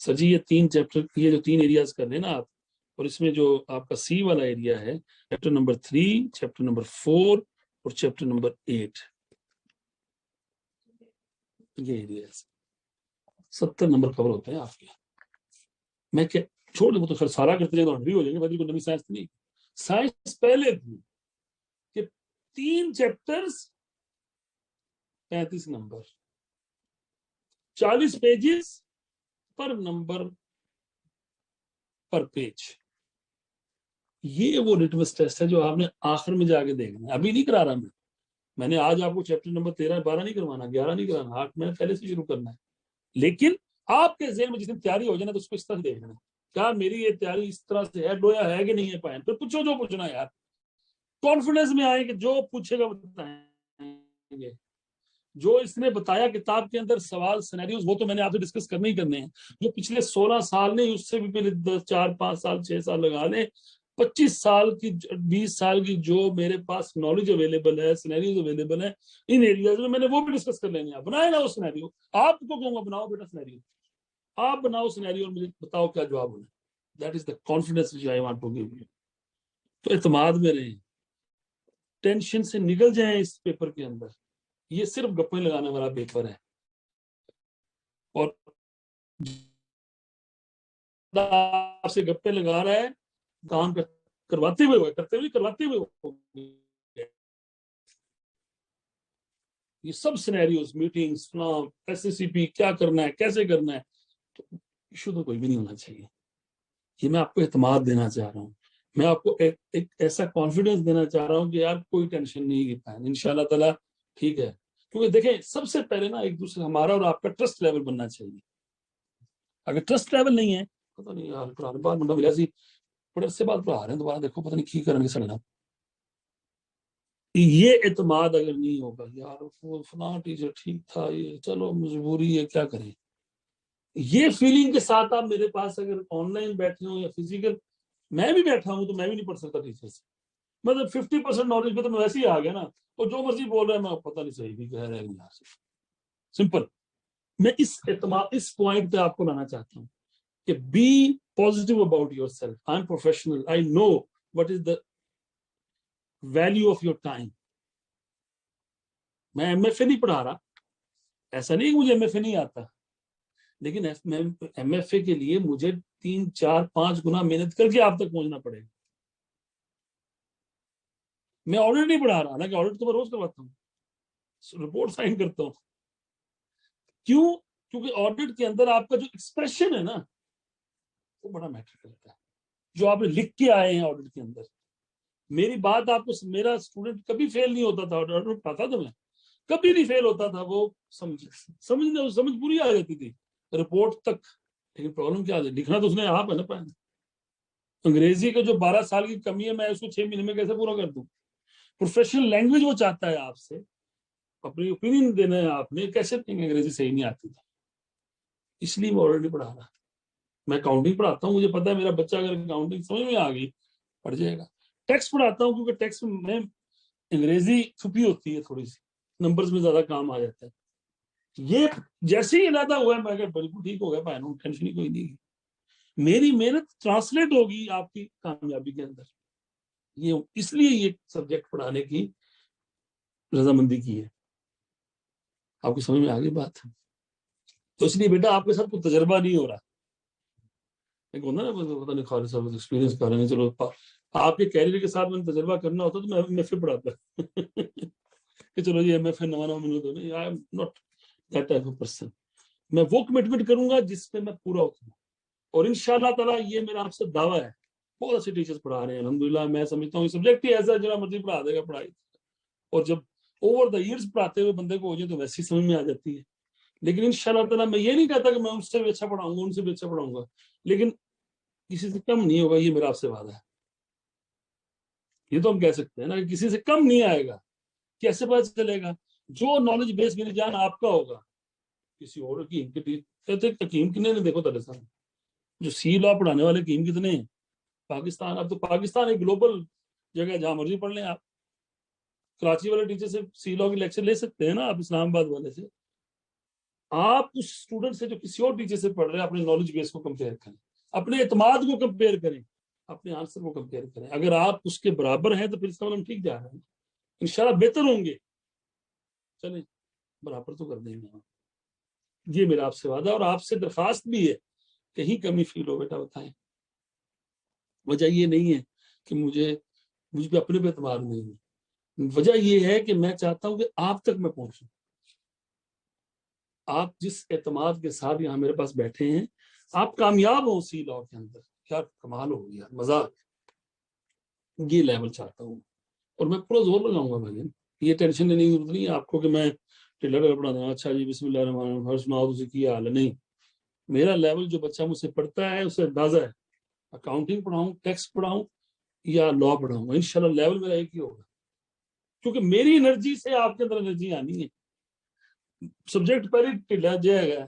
سر جی یہ 3 چیپٹر، یہ جو 3 ایریاز کر رہے ہیں نا آپ، اور اس میں جو آپ کا C والا ایریا ہے، چیپٹر نمبر 3، چیپٹر نمبر 4 اور چیپٹر نمبر 8، یہ ایریاز 70 نمبر کور ہوتے ہیں آپ کے. میں کیا چھوڑ دوں تو پھر سارا کرتے جائے تو 100 ہو جائیں گے. بدل کو نئی سائنس نہیں، سائنس پہلے تھی کہ 3 چیپٹرز 35 نمبر، 40 پیجز پر نمبر پر پیج. یہ وہ لٹمس ٹیسٹ ہے جو آپ نے آخر میں جا کے دیکھنا ہے. ابھی نہیں کرا رہا میں نے آج آپ کو چیپٹر نمبر 13-12 نہیں کروانا، 11 نہیں کرانا، 8 میں پہلے سے شروع کرنا ہے. لیکن آپ کے ذہن میں جس دن تیاری ہو جائے نا تو اس کو اس طرح دیکھنا ہے، کیا میری یہ تیاری اس طرح سے ہے، ڈویا ہے کہ نہیں ہے پائن. پھر پوچھو جو پوچھنا ہے یار، کانفیڈنس میں آئے کہ جو پوچھے گا بتائیں گے. جو اس نے بتایا کتاب کے اندر سوال سینیریوز وہ تو میں نے آپ سے ڈسکس کرنے ہی کرنے ہیں. جو پچھلے 16 سال نہیں اس سے بھی پہلے 4-5 سال 6 سال لگا لیں, 25 سال کی 20 سال کی جو میرے پاس نالج اویلیبل ہے, سینیریوز اویلیبل ہے ان ایریاز میں نے وہ بھی ڈسکس کر لینے ہیں. بنائے نا وہ سینیریو, آپ کو کہوں گا بناؤ بیٹا سینیریو, آپ بناؤ سینیریو اور مجھے بتاؤ کیا جواب ہونا. That is the confidence which I want to give you. تو اعتماد میں رہیں, ٹینشن سے نکل جائیں اس پیپر کے اندر. یہ صرف گپیں لگانے والا پیپر ہے, اور آپ سے گپیں لگا رہا ہے کام کرواتے ہوئے کرتے ہوئے کرواتے ہوئے. یہ سب scenarios, meetings, S S C P کیا کرنا ہے, کیسے کرنا ہے, تو ایشو تو کوئی بھی نہیں ہونا چاہیے. یہ میں آپ کو اعتماد دینا چاہ رہا ہوں, میں آپ کو ایک ایسا کانفیڈنس دینا چاہ رہا ہوں کہ یار کوئی ٹینشن نہیں کی پائے ان شاء اللہ تعالیٰ. ٹھیک ہے, کیونکہ دیکھیں سب سے پہلے نا ایک دوسرے ہمارا اور آپ کا ٹرسٹ لیول بننا چاہیے. اگر ٹرسٹ لیول نہیں ہے, پتہ نہیں یار پرانے بار منڈا ملا سی بڑے سے بات پڑھا رہے ہیں دوبارہ دیکھو پتہ نہیں کی کریں گے سڑنا. یہ اعتماد اگر نہیں ہوگا, یار وہ فلاں ٹیچر ٹھیک تھا, یہ چلو مجبوری ہے کیا کریں, یہ فیلنگ کے ساتھ آپ میرے پاس اگر آن لائن بیٹھے ہوں یا فزیکل, میں بھی بیٹھا ہوں تو میں بھی نہیں پڑھ سکتا ٹیچر سے. مطلب 50% نالج پہ تو میں ویسے ہی آ گیا نا, اور جو مرضی بول رہا ہے میں پتہ نہیں صحیح بھی کہہ رہا ہے یہاں سے. سمپل. میں اس اعتماد اس پوائنٹ پہ آپ کو لانا چاہتا ہوں کہ be positive about yourself. I am professional, I know what is the value of your time. میں ایم ایف اے نہیں پڑھا رہا, ایسا نہیں کہ مجھے ایم ایف اے نہیں آتا, لیکن ایم ایف اے کے لیے مجھے 3-4-5 گنا محنت کر کے آپ تک پہنچنا پڑے گا. میں آڈٹ نہیں پڑھا رہا, حالانکہ آڈٹ تو میں روز کرواتا ہوں, رپورٹ سائن کرتا ہوں. کیوں؟ کیونکہ آڈٹ کے اندر آپ کا جو ایکسپریشن ہے نا وہ بڑا میٹر کرتا ہے. جو آپ نے لکھ کے آئے ہیں آڈٹ کے اندر, میری بات آپ کو, میرا اسٹوڈنٹ کبھی فیل نہیں ہوتا تھا آڈٹ پڑھاتا تھا میں, کبھی نہیں فیل ہوتا تھا. وہ سمجھ پوری آ جاتی تھی رپورٹ تک. لیکن پرابلم کیا ہے, لکھنا تو اس نے آپ ہے نا پائے. انگریزی کا جو 12 سال کی کمی ہے میں اس کو 6 مہینے میں کیسے پورا کر دوں. پروفیشنل لینگویج وہ چاہتا ہے آپ سے, اپنی اوپینین دینا ہے آپ نے, کیسے انگریزی صحیح نہیں آتی تھی. اس لیے میں آلریڈی پڑھا رہا. میں اکاؤنٹنگ پڑھاتا ہوں, مجھے پتا ہے میرا بچہ اگر اکاؤنٹنگ سمجھ میں آ گئی پڑھ جائے گا. ٹیکسٹ پڑھاتا ہوں کیونکہ ٹیکسٹ میں انگریزی چھپی ہوتی ہے, تھوڑی سی نمبرز میں زیادہ کام آ جاتا ہے. یہ جیسے ہی علیحدہ ہوا ہے میں بالکل ٹھیک ہو گیا, پہنوں ٹینشن ہی کوئی نہیں. میری محنت ٹرانسلیٹ ہوگی آپ کی کامیابی کے اندر. یہ اس لیے یہ سبجیکٹ پڑھانے کی رضامندی کی ہے. آپ کو سمجھ میں آ گئی بات. تو اس لیے بیٹا آپ کے ساتھ کوئی تجربہ نہیں ہو رہا. ایک ہوتا نا پتہ نہیں خالد صاحب ایکسپیرینس کر رہے ہیں, چلو آپ کے کیریئر کے ساتھ میں نے تجربہ کرنا ہوتا تو میں ایم ایف اے پڑھاتا کہ چلو یہ ایم ایف اے نواں ملو تو نہیں. I am not that type of person. میں وہ کمٹمنٹ کروں گا جس پہ میں پورا ہوتا ہوں, اور ان شاء اللہ تعالیٰ یہ میرا آپ سے دعویٰ ہے. بہت اچھے ٹیچرز پڑھا رہے ہیں الحمدللہ. میں سمجھتا ہوں یہ سبجیکٹ ہی ایسا ہے جناب مرضی پڑھا دے گا پڑھائی, اور جب اوور دا ایئرس پڑھاتے ہوئے بندے کو ہو جائے تو ویسے ہی سمجھ میں آ جاتی ہے. لیکن ان شاء اللہ تعالیٰ میں یہ نہیں کہتا کہ میں ان سے بھی اچھا پڑھاؤں گا, ان سے بھی اچھا پڑھاؤں گا, لیکن کسی سے کم نہیں ہوگا. یہ میرا آپ سے وعدہ ہے. یہ تو ہم کہہ سکتے ہیں نا کہ کسی سے کم نہیں آئے گا. کیسے پتہ چلے گا؟ جو نالج بیس میری جان آپ کا ہوگا, کسی اور حکیم کے کہتے حکیم کتنے نے دیکھو تعالی صاحب جو سی لا پڑھانے والے حکیم کتنے ہیں پاکستان. اب تو پاکستان ایک گلوبل جگہ ہے, جہاں مرضی پڑھ لیں آپ. کراچی والے ٹیچر سے سی لا کی لیکچر لے سکتے ہیں نا آپ, اسلام آباد والے سے. آپ اس اسٹوڈنٹ سے جو کسی اور ٹیچر سے پڑھ رہے ہیں اپنے نالج بیس کو کمپیئر کریں, اپنے اعتماد کو کمپیئر کریں, اپنے آنسر کو کمپیئر کریں. اگر آپ اس کے برابر ہیں تو پھر اس کا مطلب ہم ٹھیک جا رہے ہیں, انشاءاللہ بہتر ہوں گے. چلیں برابر تو کر دیں گے. یہ میرا آپ سے وعدہ, اور آپ سے درخواست بھی ہے, کہیں کمی فیل ہو بیٹا بتائیں. وجہ یہ نہیں ہے کہ مجھ پہ اپنے پہ اعتماد نہیں ہے. وجہ یہ ہے کہ میں چاہتا ہوں کہ آپ تک میں پہنچوں. آپ جس اعتماد کے ساتھ یہاں میرے پاس بیٹھے ہیں, آپ کامیاب ہوں سی لا کے اندر, کیا کمال ہو گیا, مزہ. یہ لیول چاہتا ہوں, اور میں پورا زور لگاؤں گا بھائی. یہ ٹینشن لینے کی ضرورت نہیں ہے آپ کو کہ میں ٹیلر پڑھا دوں. اچھا جی بسم اللہ الرحمن الرحیم سناؤ تجھے کیا حال ہے. نہیں, میرا لیول جو بچہ مجھ سے پڑھتا ہے اسے اندازہ ہے. اکاؤنٹنگ پڑھاؤں, ٹیکس پڑھاؤں یا لا پڑھاؤں, انشاءاللہ لیول میرا ایک ہی ہوگا, کیونکہ میری انرجی سے آپ کے اندر انرجی آنی ہے. ਸਬਜੈਕਟ ਪਹਿਲੇ ਢਿੱਲਾ ਜਿਹਾ ਹੈਗਾ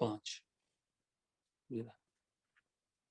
5।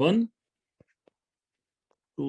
1, 2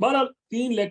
3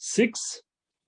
6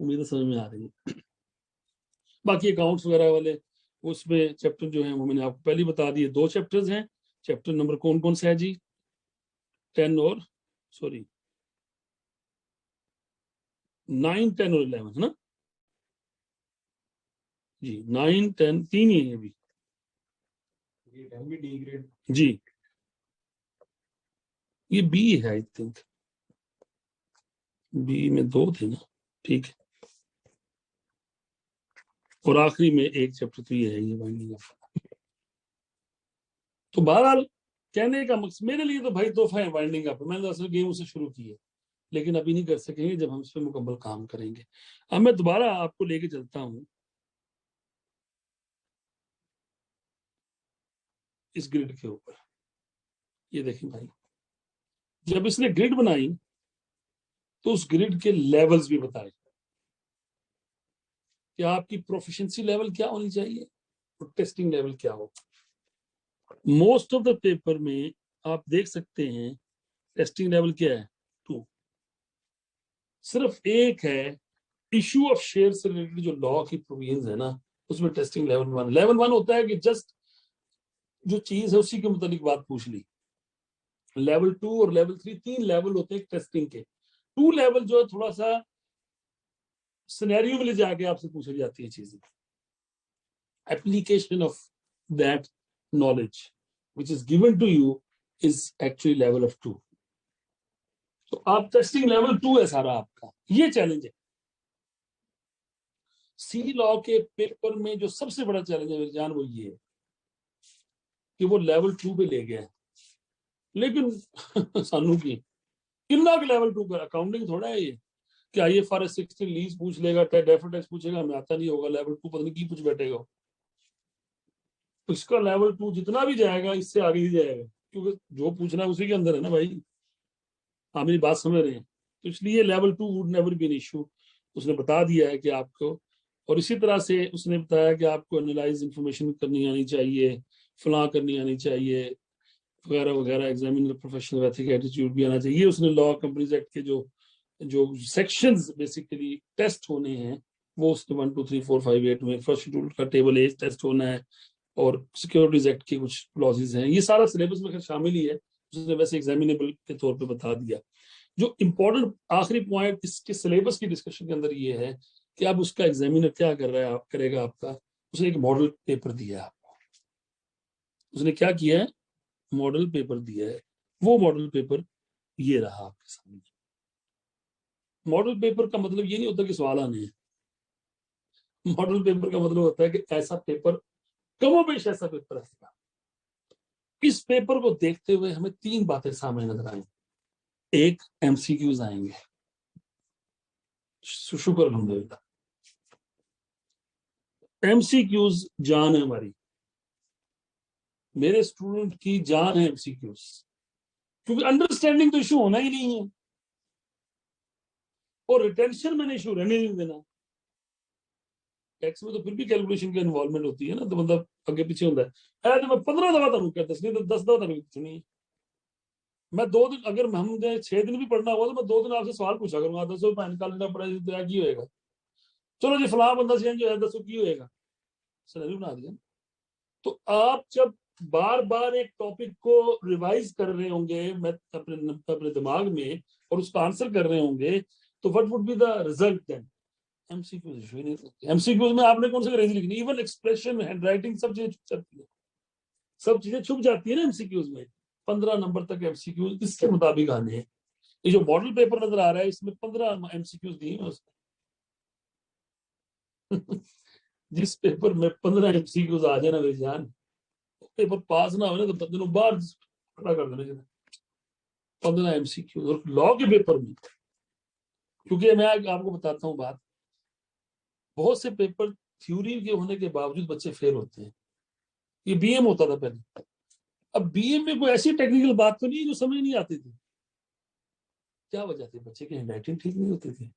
امید ہے سمجھ میں آ رہی ہے. باقی اکاؤنٹس وغیرہ والے اس میں چیپٹر جو ہیں وہ میں نے آپ کو پہلے بتا دیے. 2 چیپٹرز ہیں. چیپٹر نمبر کون کون سے ہے جی؟ 10 اور 9 10 اور 11 ہے نا جی. 9 10 3 ہی ہیں ابھی جی. یہ بی ہے آئی تھنک, بی میں 2 تھے نا, ٹھیک ہے. اور آخری میں ایک چیپٹر تو یہ ہے, یہ بائنڈنگ اپ. تو بہرحال کہنے کا مقصد میرے لیے تو بھائی تحفہ ہے بائنڈنگ اپ. میں نے اصل گیم اسے شروع کی ہے لیکن ابھی نہیں کر سکیں گے جب ہم اس پہ مکمل کام کریں گے. اب میں دوبارہ آپ کو لے کے چلتا ہوں اس گریڈ کے اوپر. یہ دیکھیں بھائی, جب اس نے گریڈ بنائی تو اس گریڈ کے لیولز بھی بتائے کہ آپ کی پروفیشنسی لیول کیا ہونی چاہیے اور ٹیسٹنگ لیول کیا ہو. موسٹ آف دا پیپر میں آپ دیکھ سکتے ہیں ٹیسٹنگ لیول کیا ہے 2. صرف ایک ہے ایشو آف شیئر سے ریلیٹڈ جو لا کی پروویژنز ہے نا, اس میں ٹیسٹنگ لیول 1. لیول 1 ہوتا ہے کہ جسٹ جو چیز ہے اسی کے متعلق بات پوچھ لی. لیول 2 اور لیول 3 3 لیول ہوتے ہیں ٹیسٹنگ کے. 2 لیول جو ہے تھوڑا سا سینیریو میں لے جا کے آپ سے پوچھی جاتی ہے چیزیں. application of that knowledge which is given to you is actually level of 2. تو آپ ٹیسٹنگ لیول 2 ہے سارا آپ کا. یہ چیلنج ہے سی لا کے پیپر میں. جو سب سے بڑا چیلنج ہے میری جان وہ یہ ہے کہ وہ لیول 2 پہ لے گیا, لیکن سانو کی کنا کے لیول 2 کا اکاؤنٹنگ تھوڑا ہے یہ کہ آئیے فار 16 لیز پوچھ لے گا, ڈیفر ٹیکس پوچھے گا, ہمیں آتا نہیں ہوگا. لیول 2 پتہ نہیں کی پوچھ بیٹھے گا. اس کا لیول 2 جتنا بھی جائے گا اس سے آگے ہی جائے گا, کیونکہ جو پوچھنا ہے اسی کے اندر ہے نا بھائی. آپ میری بات سمجھ رہے ہیں؟ تو اس لیے level 2 would never be an issue. اس نے بتا دیا ہے کہ آپ کو, اور اسی طرح سے اس نے بتایا کہ آپ کو انالائز انفارمیشن کرنی آنی چاہیے, فلاں کرنی آنی چاہیے وغیرہ وغیرہ. ایگزامینر پروفیشنل ایتھک ایٹیٹیوڈ بھی آنا چاہیے. اس نے لا کمپنیز ایکٹ کے جو سیکشنز بیسیکلی ٹیسٹ ہونے ہیں وہ اس نے 1 2 3 4 5 8 میں فرسٹ شیڈول کا ٹیبل اے ٹیسٹ ہونا ہے, اور سیکورٹیز ایکٹ کے کچھ کلازز ہیں. یہ سارا سلیبس میں شامل ہی ہے. اس نے ویسے ایگزامینیبل کے طور پہ بتا دیا. جو امپورٹنٹ آخری پوائنٹ اس کے سلیبس کی ڈسکشن کے اندر یہ ہے کہ اب اس کا ایگزامینر کیا کر رہا ہے, کرے گا آپ کا. اس نے ایک ماڈل پیپر دیا ہے آپ کو. اس نے کیا کیا ہے, ماڈل پیپر دیا ہے. وہ ماڈل پیپر یہ رہا آپ کے سامنے. ماڈل پیپر کا مطلب یہ نہیں ہوتا کہ سوال آنے ہیں. ماڈل پیپر کا مطلب ہوتا ہے کہ ایسا پیپر, کم و بیش ایسا پیپر ہے. اس پیپر کو دیکھتے ہوئے ہمیں 3 باتیں سامنے نظر آئیں. ایک, ایم سی کیوز آئیں گے. شکر الحمدللہ, ایم سی کیوز جان ہے ہماری. میرے اسٹوڈنٹ کی جان ہے ایم سی کیوز, کیونکہ انڈرسٹینڈنگ تو ایشو ہونا ہی نہیں ہے, اور ریٹینشن میں نے ایشو رہنے نہیں دینا. ٹیکس میں تو پھر بھی کیلکولیشن کی انوالومنٹ ہوتی ہے نا, تو مطلب آگے پیچھے ہوتا ہے. تو میں 15 دفعہ تک کہتا نہیں تو 10 دفعہ تک سنی. میں 2 دن, اگر ہم نے 6 دن بھی پڑھنا ہوا تو میں 2 دن آپ سے سوال پوچھا کروں گا. 10 پین نکالنا پڑا کی ہوئے گا, چلو جی فلاں بندہ چینج ہو جائے 10 کی ہوئے گا, سنریو بنا دیا. تو آپ جب بار بار ایک ٹاپک کو ریوائز کر رہے ہوں گے اپنے دماغ میں اور اس کا آنسر کر رہے ہوں گے, تو what would be the result then? M C Qs. M C Qs میں آپ نے کون سے انگریزی لکھنی, ایون ایکسپریشن, ہینڈ رائٹنگ, سب چیزیں چھپ جاتی ہیں. سب چیزیں چھپ جاتی ہیں نا ایم سی کیوز میں. 15 نمبر تک ایم سی کیوز اس کے مطابق آنے ہیں. یہ جو ماڈل پیپر نظر آ رہا ہے اس میں 15 ایم سی کیوز دی ہیں اس میں. جس پیپر میں 15 ایم سی کیوز آ جائے نا میری جان, پیپر پاس نہ ہو نا تو بدلوں باہر کھڑا کر دینا. 15 ایم سی کیوز. اور لا کے پیپر میں, کیونکہ میں آپ کو بتاتا ہوں بات, بہت سے پیپر تھیوری کے ہونے کے باوجود بچے فیل ہوتے ہیں. یہ بی ایم ہوتا تھا پہلے. اب بی ایم میں کوئی ایسی ٹیکنیکل بات تو نہیں جو سمجھ نہیں آتی تھی. کیا وجہ تھی؟ بچے کی ہینڈ رائٹنگ ٹھیک نہیں ہوتی تھی,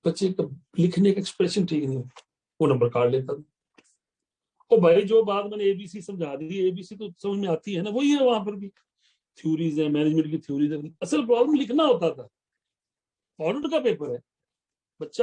بچے کا لکھنے کا ایکسپریشن ٹھیک نہیں ہوتا, وہ نمبر کاٹ لیتا تھا. تو بھائی جو بات میں نے اے بی سی سمجھا دی, اے بی سی تو سمجھ میں آتی ہے نا, وہی ہے وہاں پر بھی. تھیوریز ہیں, مینجمنٹ کی تھیوریز ہیں. اصل پرابلم لکھنا ہوتا تھا. آڈٹ کا پیپر ہے, بچہ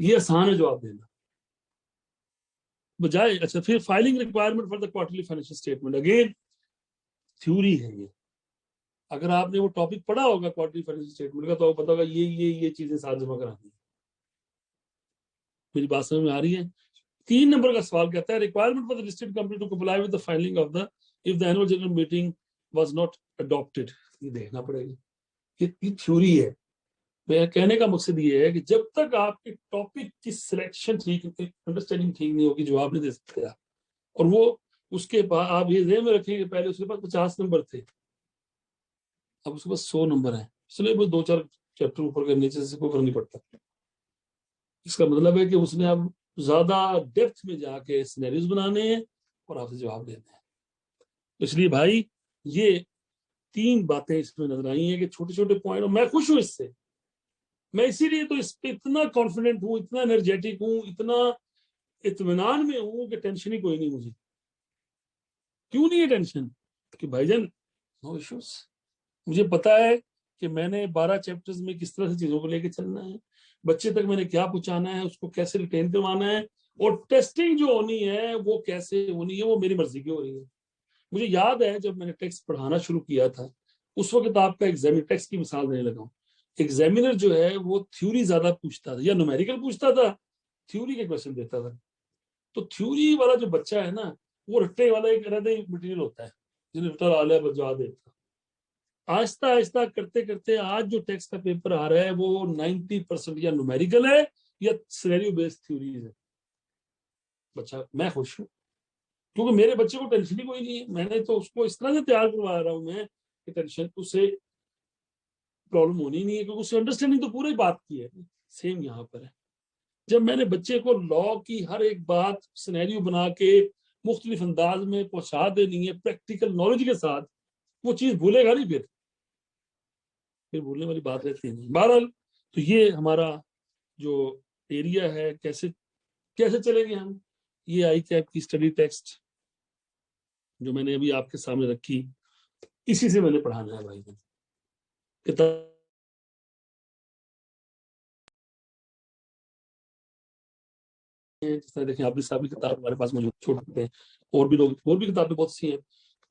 یہ آسان ہے جواب دینا بجائے. اچھا پھر filing requirement for the quarterly financial statement, again theory ہے یہ. اگر آپ نے وہ ٹاپک پڑھا ہوگا کوارٹرلی فائنینشیل اسٹیٹمنٹ کا تو آپ کو پتا ہوگا یہ چیزیں ساتھ جمع کرانی ہیں. میری بات سمجھ میں آ رہی ہے؟ 3 نمبر کا سوال کہتا ہے requirement for the listed company to comply with the filing of the of the annual general meeting was not adopted. یہ دیکھنا پڑے گا. یہ تھیوری ہے. میرا کہنے کا مقصد یہ ہے کہ جب تک آپ کے ٹاپک کی سلیکشن ٹھیک, انڈرسٹینڈنگ ٹھیک نہیں ہوگی, جواب نہیں دے سکتے آپ. اور وہ اس کے بعد آپ یہ ذہن میں رکھیں کہ پہلے اس کے پاس 50 نمبر تھے, اب اس کے پاس 100 نمبر ہیں, اس لیے وہ 2-4 چیپٹر اوپر کے نیچے سے کوئی فرق نہیں پڑتا. اس کا مطلب ہے کہ اس نے اب زیادہ ڈیپتھ میں جا کے سینیریوز بنانے ہیں اور آپ سے جواب دینے ہیں. اس لیے بھائی یہ 3 باتیں اس میں نظر آئی ہیں کہ چھوٹے چھوٹے پوائنٹ, اور میں خوش ہوں اس سے. میں اسی لیے تو اس پہ اتنا کانفیڈنٹ ہوں, اتنا انرجیٹک ہوں, اتنا اطمینان میں ہوں کہ ٹینشن ہی کوئی نہیں مجھے. کیوں نہیں ہے ٹینشن؟ کہ بھائی جان نو ایشوز. مجھے پتا ہے کہ میں نے 12 چیپٹرز میں کس طرح سے چیزوں کو لے کے چلنا ہے, بچے تک میں نے کیا پہنچانا ہے, اس کو کیسے ریٹین کروانا ہے, اور ٹیسٹنگ جو ہونی ہے وہ کیسے ہونی ہے, وہ میری مرضی کی ہو رہی ہے. مجھے یاد ہے جب میں نے ٹیکسٹ پڑھانا شروع کیا تھا اس وقت آپ کا ایگزامینر, ٹیکسٹ کی مثال دینے لگا ہوں, ایگزامینر جو ہے وہ تھیوری زیادہ پوچھتا تھا یا نومیریکل پوچھتا تھا, تھیوری کے کوشچن دیتا تھا. تو تھیوری والا جو بچہ ہے نا وہ رٹے والا ایک علیحدہ مٹیریل ہوتا ہے جنہیں رٹا لا لیا بجا دیتا. آہستہ آہستہ کرتے کرتے آج جو ٹیکسٹ کا پیپر آ رہا ہے وہ 90% یا نومیریکل ہے یا سینیریو بیسڈ تھیوریز ہے. بچہ میں خوش ہوں کیونکہ میرے بچے کو ٹینشن ہی کوئی نہیں ہے. میں نے تو اس کو اس طرح سے تیار کروا رہا ہوں میں کہ ٹینشن اسے پرابلم ہونی نہیں ہے, کیونکہ اس سے انڈرسٹینڈنگ تو پوری بات کی ہے. سیم یہاں پر ہے. جب میں نے بچے کو لا کی ہر ایک بات سینیریو بنا کے مختلف انداز میں پہنچا دینی ہے پریکٹیکل نالج کے ساتھ, وہ چیز بھولے گا نہیں, پھر بھولنے والی بات رہتی نہیں. بہرحال تو یہ ہمارا جو ایریا ہے, کیسے چلیں گے ہم. یہ آئی کیپ کی اسٹڈی ٹیکسٹ جو میں نے ابھی آپ کے سامنے رکھی, اسی سے میں نے پڑھانا ہے بھائی. کتاب جس طرح دیکھیں آپ صاحب کی کتاب ہمارے پاس موجود چھوٹے ہیں, اور بھی لوگ اور بھی کتابیں بہت سی ہیں.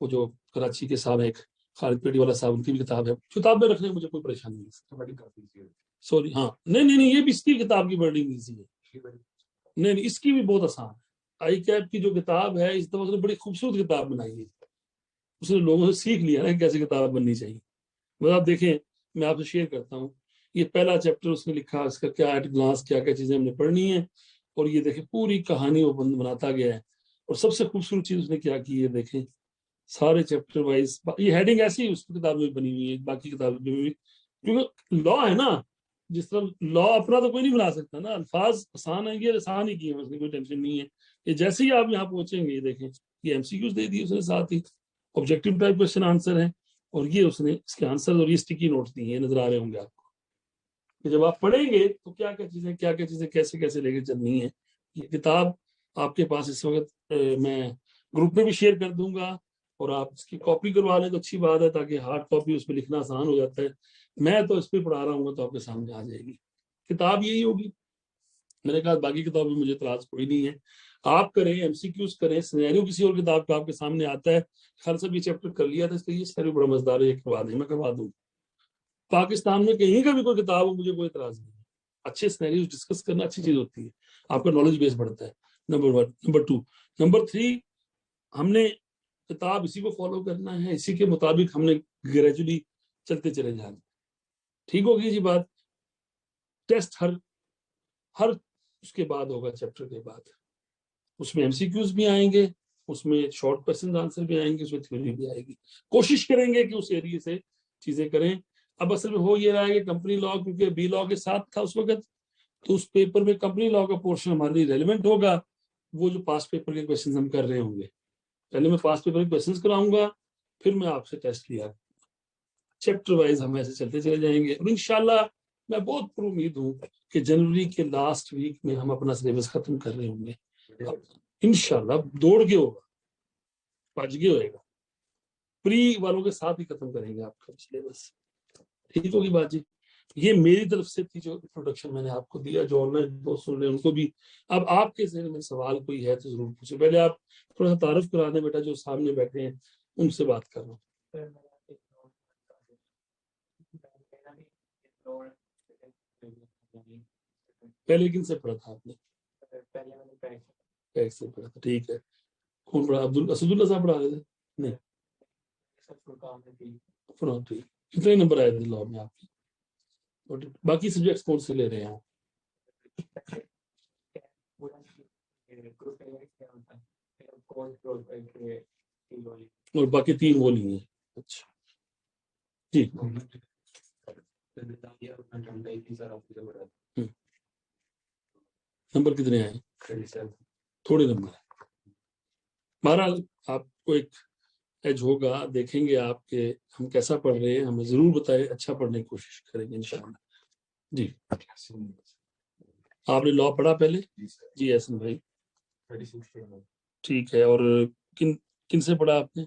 وہ جو کراچی کے صاحب ایک خالد پیٹی والا صاحب, ان کی بھی کتاب ہے. کتاب میں رکھنے میں مجھے کوئی پریشانی نہیں. سوری ہاں نہیں یہ بھی اس کی کتاب کی برڈنگ ایزی ہے. نہیں اس کی بھی بہت آسان ہے. آئی کیپ کی جو کتاب ہے اس دفعہ اس نے بڑی خوبصورت کتاب بنائی ہے. اس نے لوگوں سے سیکھ لیا نا کیسے کتاب بننی چاہیے. بس آپ دیکھیں میں آپ سے شیئر کرتا ہوں. یہ پہلا چیپٹر اس نے لکھا, اس کا کیا ایٹ گلانس کیا کیا چیزیں ہم نے پڑھنی ہیں, اور یہ دیکھیں پوری کہانی وہ بناتا گیا ہے. اور سب سے خوبصورت چیز اس نے کیا کی ہے دیکھیں, سارے چیپٹر وائز یہ ہیڈنگ ایسی اس کتاب میں بنی ہوئی ہے, باقی کتابیں بھی, کیونکہ لا ہے نا. جس طرح لا اپنا تو کوئی نہیں بنا سکتا نا, الفاظ آسان ہیں, یہ آسان ہی کیے ہیں, اس میں کوئی ٹینشن نہیں ہے. یہ جیسے ہی آپ یہاں پہنچیں گے یہ دیکھیں یہ ایم سی کیوز دے دی اس نے, ساتھ ہی آبجیکٹیو ٹائپ کوشچن آنسر ہیں, اور یہ اس نے اس کے آنسر اور یہ اسٹکی نوٹس دیے ہیں, نظر آ رہے ہوں گے آپ کو. کہ جب آپ پڑھیں گے تو کیا کیا چیزیں کیسے کیسے لے کے چلنی ہے. یہ کتاب آپ کے پاس اس وقت میں گروپ میں بھی شیئر کر دوں گا, اور آپ اس کی کاپی کروا لیں تو اچھی بات ہے, تاکہ ہارڈ کاپی اس پہ لکھنا آسان ہو جاتا ہے. میں تو اس پہ پڑھا رہا ہوں تو آپ کے سامنے آ جائے گی. کتاب یہی ہوگی. میں نے کہا باقی کتابوں میں مجھے اعتراض کوئی نہیں ہے, آپ کریں ایم سی کیوز کریں, سینیریو کسی اور کتاب کا آپ کے سامنے آتا ہے, خیر صاحب یہ چیپٹر کر لیا تھا اس کا یہ سینیریو بڑا مزدار ہے, یہ کروا دیں, میں کروا دوں. پاکستان میں کہیں کا بھی کوئی کتاب ہو مجھے کوئی اعتراض نہیں ہے. اچھے سینیریوز ڈسکس کرنا اچھی چیز ہوتی ہے, آپ کا نالج بیس بڑھتا ہے. نمبر 1. نمبر 2, نمبر 3, ہم نے کتاب اسی کو فالو کرنا ہے, اسی کے مطابق ہم نے گریجولی چلتے چلے جانا. ٹھیک ہوگی جی بات. ٹیسٹ ہر اس کے بعد ہوگا, چیپٹر کے بعد. اس میں ایم سی کیوز بھی آئیں گے, اس میں شارٹ کوسچن آنسر بھی آئیں گے, اس میں تھیوری بھی آئے گی. کوشش کریں گے کہ اس ایریے سے چیزیں کریں. اب اصل میں ہو یہ رہا ہے کہ کمپنی لا کیونکہ بی لا کے ساتھ تھا اس وقت, تو اس پیپر میں کمپنی لا کا پورشن ہمارے لیے ریلیونٹ ہوگا. وہ جو پاس پیپر کے کوشچنز ہم کر رہے ہوں گے, پہلے میں پاس پیپر کے کوشچنز کراؤں گا, پھر میں آپ سے ٹیسٹ لیا. چیپٹر وائز ہم ایسے چلتے چلے جائیں گے, اور انشاءاللہ میں بہت پر امید ہوں کہ جنوری کے لاسٹ ویک میں ہم اپنا سلیبس ختم کر رہے ہوں گے. انشاءاللہ دوڑ کے ہوگا, پج کے ہوئے گا. پری والوں کے ساتھ ہی ختم کریں گے آپ کا سلیبس. ٹھیک ہوگی بات جی. یہ میری طرف سے تھی جو انٹروڈکشن میں نے آپ کو دیا. جو آن لائن دوست سن رہے ہیں ان کو بھی اب آپ کے ذہن میں سوال کوئی ہے تو ضرور پوچھیں. پہلے آپ تھوڑا سا تعارف کرا دیں بیٹا, جو سامنے بیٹھے ہیں ان سے بات کر رہا ہوں. پہلے کن سے پڑھا تھا آپ نے؟ پیک سے پڑھا تھا, ٹھیک ہے. کون پڑھا؟ اسد اللہ صاحب پڑھا رہے تھے؟ نہیں, فرحان, ٹھیک. کتنے نمبر آئے تھے لاء میں آپ کے؟ باقی سبجیکٹس کون سے لے رہے ہیں آپ؟ اور باقی 3 وہ نہیں ہیں. اچھا جی. نمبر کتنے آئے؟ تھوڑے نمبر ہیں. بہرحال آپ کو ایک ایج ہوگا, دیکھیں گے آپ کے ہم کیسا پڑھ رہے ہیں, ہمیں ضرور بتائیں, اچھا پڑھنے کی کوشش کریں گے انشاءاللہ. جی آپ نے لاء پڑھا پہلے؟ جی احسن بھائی, ٹھیک ہے. اور کن سے پڑھا آپ نے؟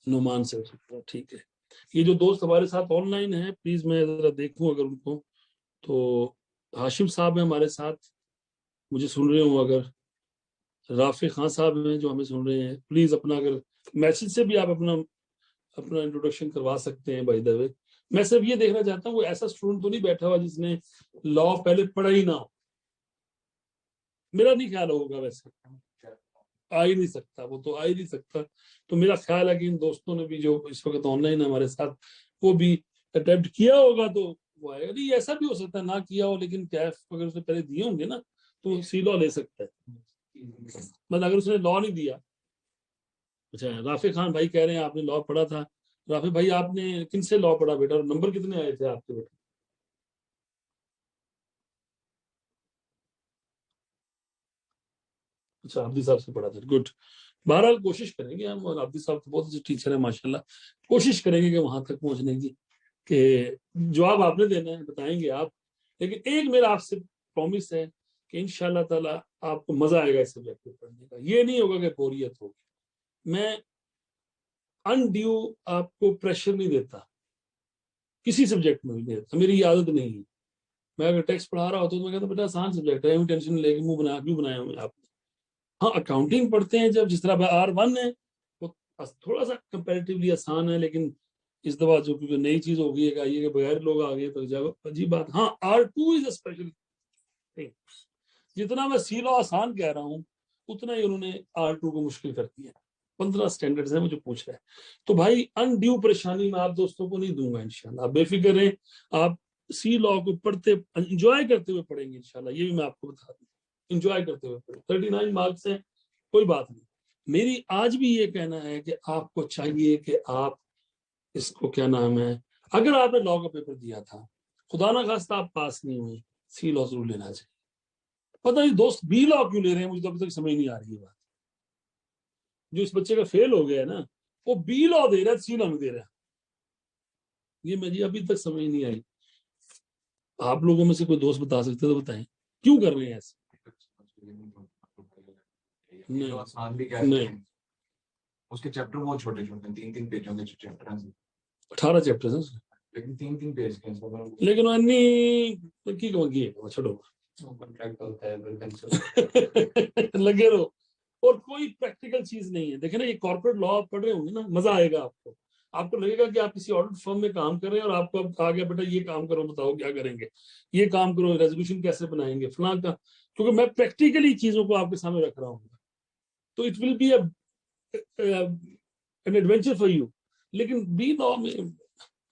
نعمان سے پڑھا, ٹھیک ہے. یہ جو دوست ہمارے ساتھ آن لائن ہیں, پلیز میں ذرا دیکھوں اگر ان کو, تو ہاشم صاحب ہیں ہمارے ساتھ, مجھے سن رہے ہوں. اگر رافع خان صاحب ہیں جو ہمیں سن رہے ہیں, پلیز اپنا اگر میسج سے بھی آپ اپنا انٹروڈکشن کروا سکتے ہیں. بائی دا وے میں صرف یہ دیکھنا چاہتا ہوں وہ ایسا اسٹوڈنٹ تو نہیں بیٹھا ہوا جس نے لاء پہلے پڑھا ہی نہ ہو. میرا نہیں خیال ہوگا, ویسے آ ہی نہیں سکتا, وہ تو آ ہی نہیں سکتا. تو میرا خیال ہے کہ ان دوستوں نے بھی جو اس وقت آن لائن ہمارے ساتھ, وہ بھی اٹیمپٹ کیا ہوگا تو وہ آئے گا. نہیں ایسا بھی ہو سکتا ہے نہ کیا ہو, لیکن کیف اگر اس نے پہلے دیے ہوں گے نا تو سی لاء لے سکتا ہے. مطلب اگر اس نے لاء نہیں دیا. اچھا رافع خان بھائی کہہ رہے ہیں آپ نے لاء پڑھا تھا. رافع بھائی آپ نے کن سے لاء پڑھا بیٹا, اور نمبر کتنے آئے تھے آپ کے بیٹا؟ اچھا عابدی صاحب سے پڑھا تھا, گڈ. بہرحال کوشش کریں گے ہم, اور عابدی صاحب تو بہت اچھے ٹیچر ہیں ماشاءاللہ. کوشش کریں گے کہ وہاں تک پہنچنے کی, کہ جواب آپ نے دینا ہے, بتائیں گے آپ. لیکن ایک میرا آپ سے پرومس ہے کہ انشاءاللہ تعالی آپ کو مزہ آئے گا اس سبجیکٹ کو پڑھنے کا. یہ نہیں ہوگا کہ بوریت ہوگی. میں انڈیو آپ کو پریشر نہیں دیتا, کسی سبجیکٹ میں نہیں دیتا, میری یہ عادت نہیں ہے. میں اگر ٹیکسٹ پڑھا رہا ہوتا تو میں کہتا بیٹا آسان سبجیکٹ ہے, ٹینشن لے کے منہ بنا کیوں بنایا ہوں آپ نے. ہاں اکاؤنٹنگ پڑھتے ہیں جب, جس طرح R1 ہے وہ تھوڑا سا کمپیریٹیولی آسان ہے, لیکن اس دفعہ جو کیونکہ نئی چیز ہو گئی ہے کہ یہ بغیر لوگ آ گئے تو عجیب بات. ہاں R2 is a special thing. جتنا میں سی لاء آسان کہہ رہا ہوں اتنا ہی انہوں نے R2 کو مشکل کر دیا. 15 سٹینڈرڈز ہیں مجھے پوچھ رہے ہیں. تو بھائی انڈیو پریشانی میں آپ دوستوں کو نہیں دوں گا انشاءاللہ, آپ بے فکر رہیں. آپ سی لاء کو پڑھتے انجوائے کرتے ہوئے پڑھیں گے انشاءاللہ, یہ بھی میں آپ کو بتا دوں. انجوائے کرتے ہوئے پڑھیں. 39 مارکس ہیں, کوئی بات نہیں. میری آج بھی یہ کہنا ہے کہ آپ کو چاہیے کہ آپ اس کو کیا نام ہے, اگر آپ نے لاء کا پیپر دیا تھا, خدا نہ خواستہ آپ پاس نہیں ہوئے, سی لاء ضرور لینا چاہیے. پتہ نہیں دوست بی لاء کیوں لے رہے ہیں, مجھے تو ابھی تک سمجھ نہیں آ رہی ہے بات. جو اس بچے کا فیل ہو گیا ہے نا, وہ بی لاء دے رہا ہے, سی لاء میں دے رہا ہے. یہ مجھے ابھی تک سمجھ نہیں آئی. آپ لوگوں میں سے کوئی دوست بتا سکتے تو بتائیں کیوں کر رہے ہیں ایسے. نہیں اس کے چیپٹر بہت چھوٹے چھوٹے ہیں, 3 پیجوں کے چیپٹر ہیں, 18 چیپٹر ہیں لیکن 3 پیج کے ہیں. لیکن انی کی کمکی ہے, چھوڑو لگے رہو. اور کوئی پریکٹیکل چیز نہیں ہے. دیکھیں نا, یہ کارپوریٹ لاء آپ پڑھ رہے ہوں گے نا, مزہ آئے گا آپ کو. آپ کو لگے گا کہ آپ کسی آڈٹ فرم میں کام کر رہے ہیں اور آپ کو اب کہا گیا بیٹا یہ کام کرو, بتاؤ کیا کریں گے, یہ کام کرو, ریزولوشن کیسے بنائیں گے, فلاں کا. کیونکہ میں پریکٹیکلی چیزوں کو آپ کے سامنے رکھ رہا ہوں, تو it will be an adventure for you. لیکن بی لاء میں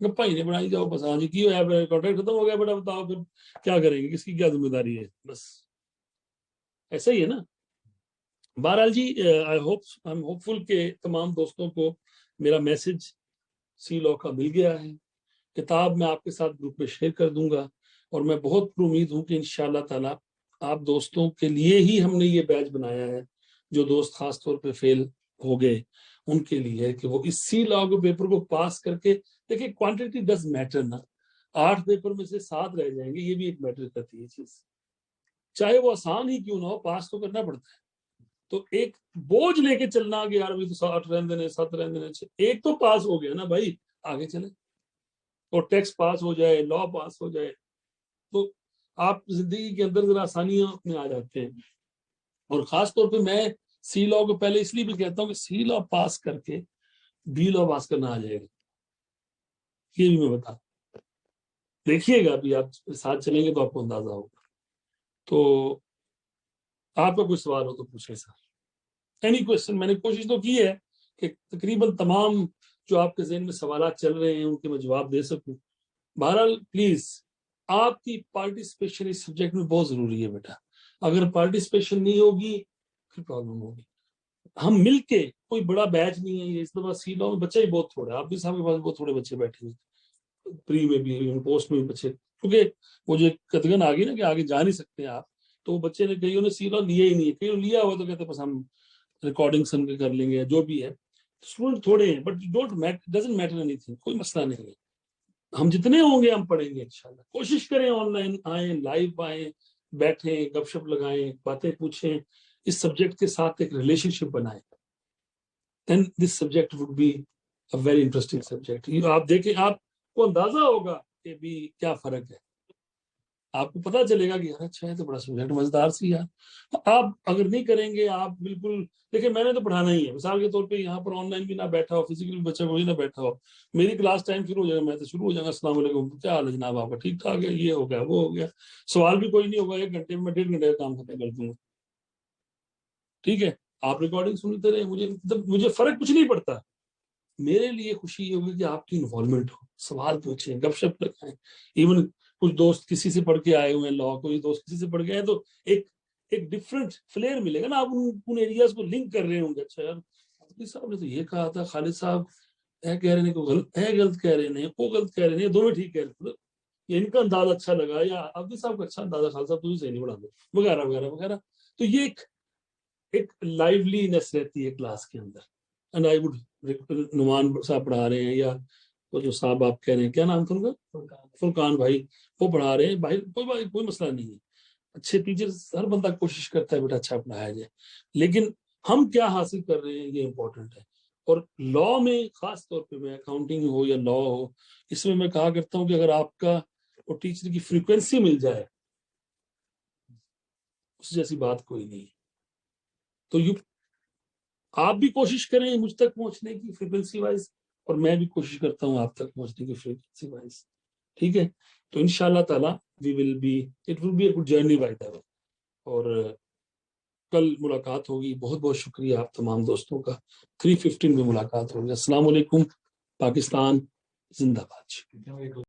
گپا ہی نہیں بنائی جاؤ, بس ہاں جی کی ہوا ہے, کانٹریکٹ ختم ہو گیا بیٹا, بتاؤ پھر کیا کریں گے, کس کی کیا ذمہ داری ہے, بس ایسا ہی ہے نا. بہرحال جی آئی ایم ہوپ فل کہ تمام دوستوں کو میرا میسج سی لاء کا مل گیا ہے. کتاب میں آپ کے ساتھ گروپ میں شیئر کر دوں گا, اور میں بہت پر امید ہوں کہ انشاءاللہ تعالی آپ دوستوں کے لیے ہی ہم نے یہ بیچ بنایا ہے. جو دوست خاص طور پہ فیل ہو گئے ان کے لیے, کہ وہ اس سی لاء کے پیپر کو پاس کر کے, دیکھیں کوانٹٹی ڈز میٹر نا. 8 پیپر میں سے 7 رہ جائیں گے, یہ بھی ایک میٹر کرتی ہے چیز, چاہے وہ آسان ہی کیوں نہ ہو, پاس تو کرنا پڑتا ہے. تو ایک بوجھ لے کے چلنا کہ یار ابھی تو 8 رہنے دینے, 7 رہنے دینے, ایک تو پاس ہو گیا نا بھائی, آگے چلے. اور ٹیکس پاس ہو جائے, لا پاس ہو جائے, تو آپ زندگی کے اندر ذرا آسانیاں میں آ جاتے ہیں. اور خاص طور پہ میں سی لا کو پہلے اس لیے بھی کہتا ہوں کہ سی لا پاس کر کے بی لا پاس کرنا آ جائے گا, یہ بھی میں بتا دیکھیے گا, ابھی آپ ساتھ چلیں گے تو آپ کو اندازہ ہوگا. تو آپ کا کوئی سوال ہو تو پوچھیں سر, اینی کوشچن. میں نے کوشش تو کی ہے کہ تقریباً تمام جو آپ کے ذہن میں سوالات چل رہے ہیں ان کے میں جواب دے سکوں. بہرحال پلیز آپ کی پارٹیسپیشن اس سبجیکٹ میں بہت ضروری ہے بیٹا. اگر پارٹیسپیشن نہیں ہوگی پھر پرابلم ہوگی. ہم مل کے, کوئی بڑا بیچ نہیں ہے یہ, اس دفعہ سی لا میں بچے ہی بہت تھوڑے, آپ بھی صاحب کے پاس بہت تھوڑے بچے بیٹھے ہیں, پری میں بھی پوسٹ میں بھی بچے, کیونکہ وہ جو قطغن آ گئی نا کہ آگے جا نہیں سکتے آپ, تو وہ بچے نے کئیوں نے سی لا لیا ہی نہیں ہے, کئیوں لیا ہوا تو کہتے بس ہم ریکارڈنگ سن کے کر لیں گے جو بھی ہے. اسٹوڈنٹ تھوڑے ہیں but doesn't matter any thing, کوئی مسئلہ نہیں ہے. ہم جتنے ہوں گے ہم پڑھیں گے انشاءاللہ. کوشش کریں آن لائن آئیں, لائیو آئیں, بیٹھیں, گپ شپ لگائیں, باتیں پوچھیں, اس سبجیکٹ کے ساتھ ایک ریلیشن شپ بنائیں. then this subject would be a very interesting subject. آپ دیکھیں, آپ کو اندازہ ہوگا کہ بھی کیا فرق ہے, آپ کو پتا چلے گا کہ اچھا ہے تو بڑا سبجیکٹ مزیدار سی یار. آپ اگر نہیں کریں گے, آپ بالکل دیکھیں, میں نے تو پڑھانا ہی ہے. مثال کے طور پہ یہاں پر آن لائن بھی نہ بیٹھا ہو, فزیکلی بچہ کوئی نہ بیٹھا ہو, میری کلاس ٹائم شروع ہو جائے گا, میں تو شروع ہو جاؤں گا, السلام علیکم, کیا حال ہے جناب آپ کا, ٹھیک ٹھاک ہے, یہ ہو گیا وہ ہو گیا. سوال بھی کوئی نہیں ہوگا, 1 گھنٹے میں 1.5 گھنٹے کا کام ختم کر دوں گا. ٹھیک ہے, آپ ریکارڈنگ سنتے رہے, مجھے فرق کچھ نہیں پڑتا. میرے لیے خوشی یہ ہوگی کہ آپ کی انوالومنٹ ہو, سوال پوچھیں, گپ شپ لگائیں. ایون کچھ دوست کسی سے پڑھ کے آئے ہوئے ہیں لا, کوئی دوست کسی سے پڑھ کے آئے, تو ایک ڈفرینٹ فلیئر ملے گا نا. آپ ان ایریاز کو لنک کر رہے ہوں گے, اچھا یار صاحب نے تو یہ کہا تھا, خالد صاحب کہہ رہے ہیں کو غلط کہہ رہے ہیں, وہ غلط کہہ رہے ہیں, دونوں ٹھیک کہہ رہے ہیں, یا ان کا انداز اچھا لگا, یا عبدی صاحب کا اچھا اندازہ, خالد صاحب تجھے صحیح نہیں پڑھا دو, وغیرہ وغیرہ وغیرہ. تو یہ ایک لائیولینس رہتی ہے کلاس کے اندر. اینڈ آئی وڈ, نعمان صاحب پڑھا رہے ہیں, یا وہ جو صاحب آپ کہہ رہے ہیں, کیا نام تھا ان کا, فرقان بھائی, وہ پڑھا رہے ہیں بھائی, کوئی مسئلہ نہیں ہے. اچھے ٹیچر, ہر بندہ کوشش کرتا ہے بیٹا اچھا پڑھایا جائے, لیکن ہم کیا حاصل کر رہے ہیں یہ امپورٹنٹ ہے. اور لا میں خاص طور پہ, میں اکاؤنٹنگ ہو یا لا ہو, اس میں میں کہا کرتا ہوں کہ اگر آپ کا اور ٹیچر کی فریکوینسی مل جائے, اس جیسی بات کوئی نہیں. تو آپ بھی کوشش کریں مجھ تک پہنچنے کی فریکوینسی وائز, اور میں بھی کوشش کرتا ہوں آپ تک پہنچنے کی فریکوینسی وائز. ٹھیک ہے, تو انشاءاللہ تعالی it will be a good journey by the way. اور کل ملاقات ہوگی. بہت بہت شکریہ آپ تمام دوستوں کا. 3:15 میں ملاقات ہوگی. السلام علیکم. پاکستان زندہ باد.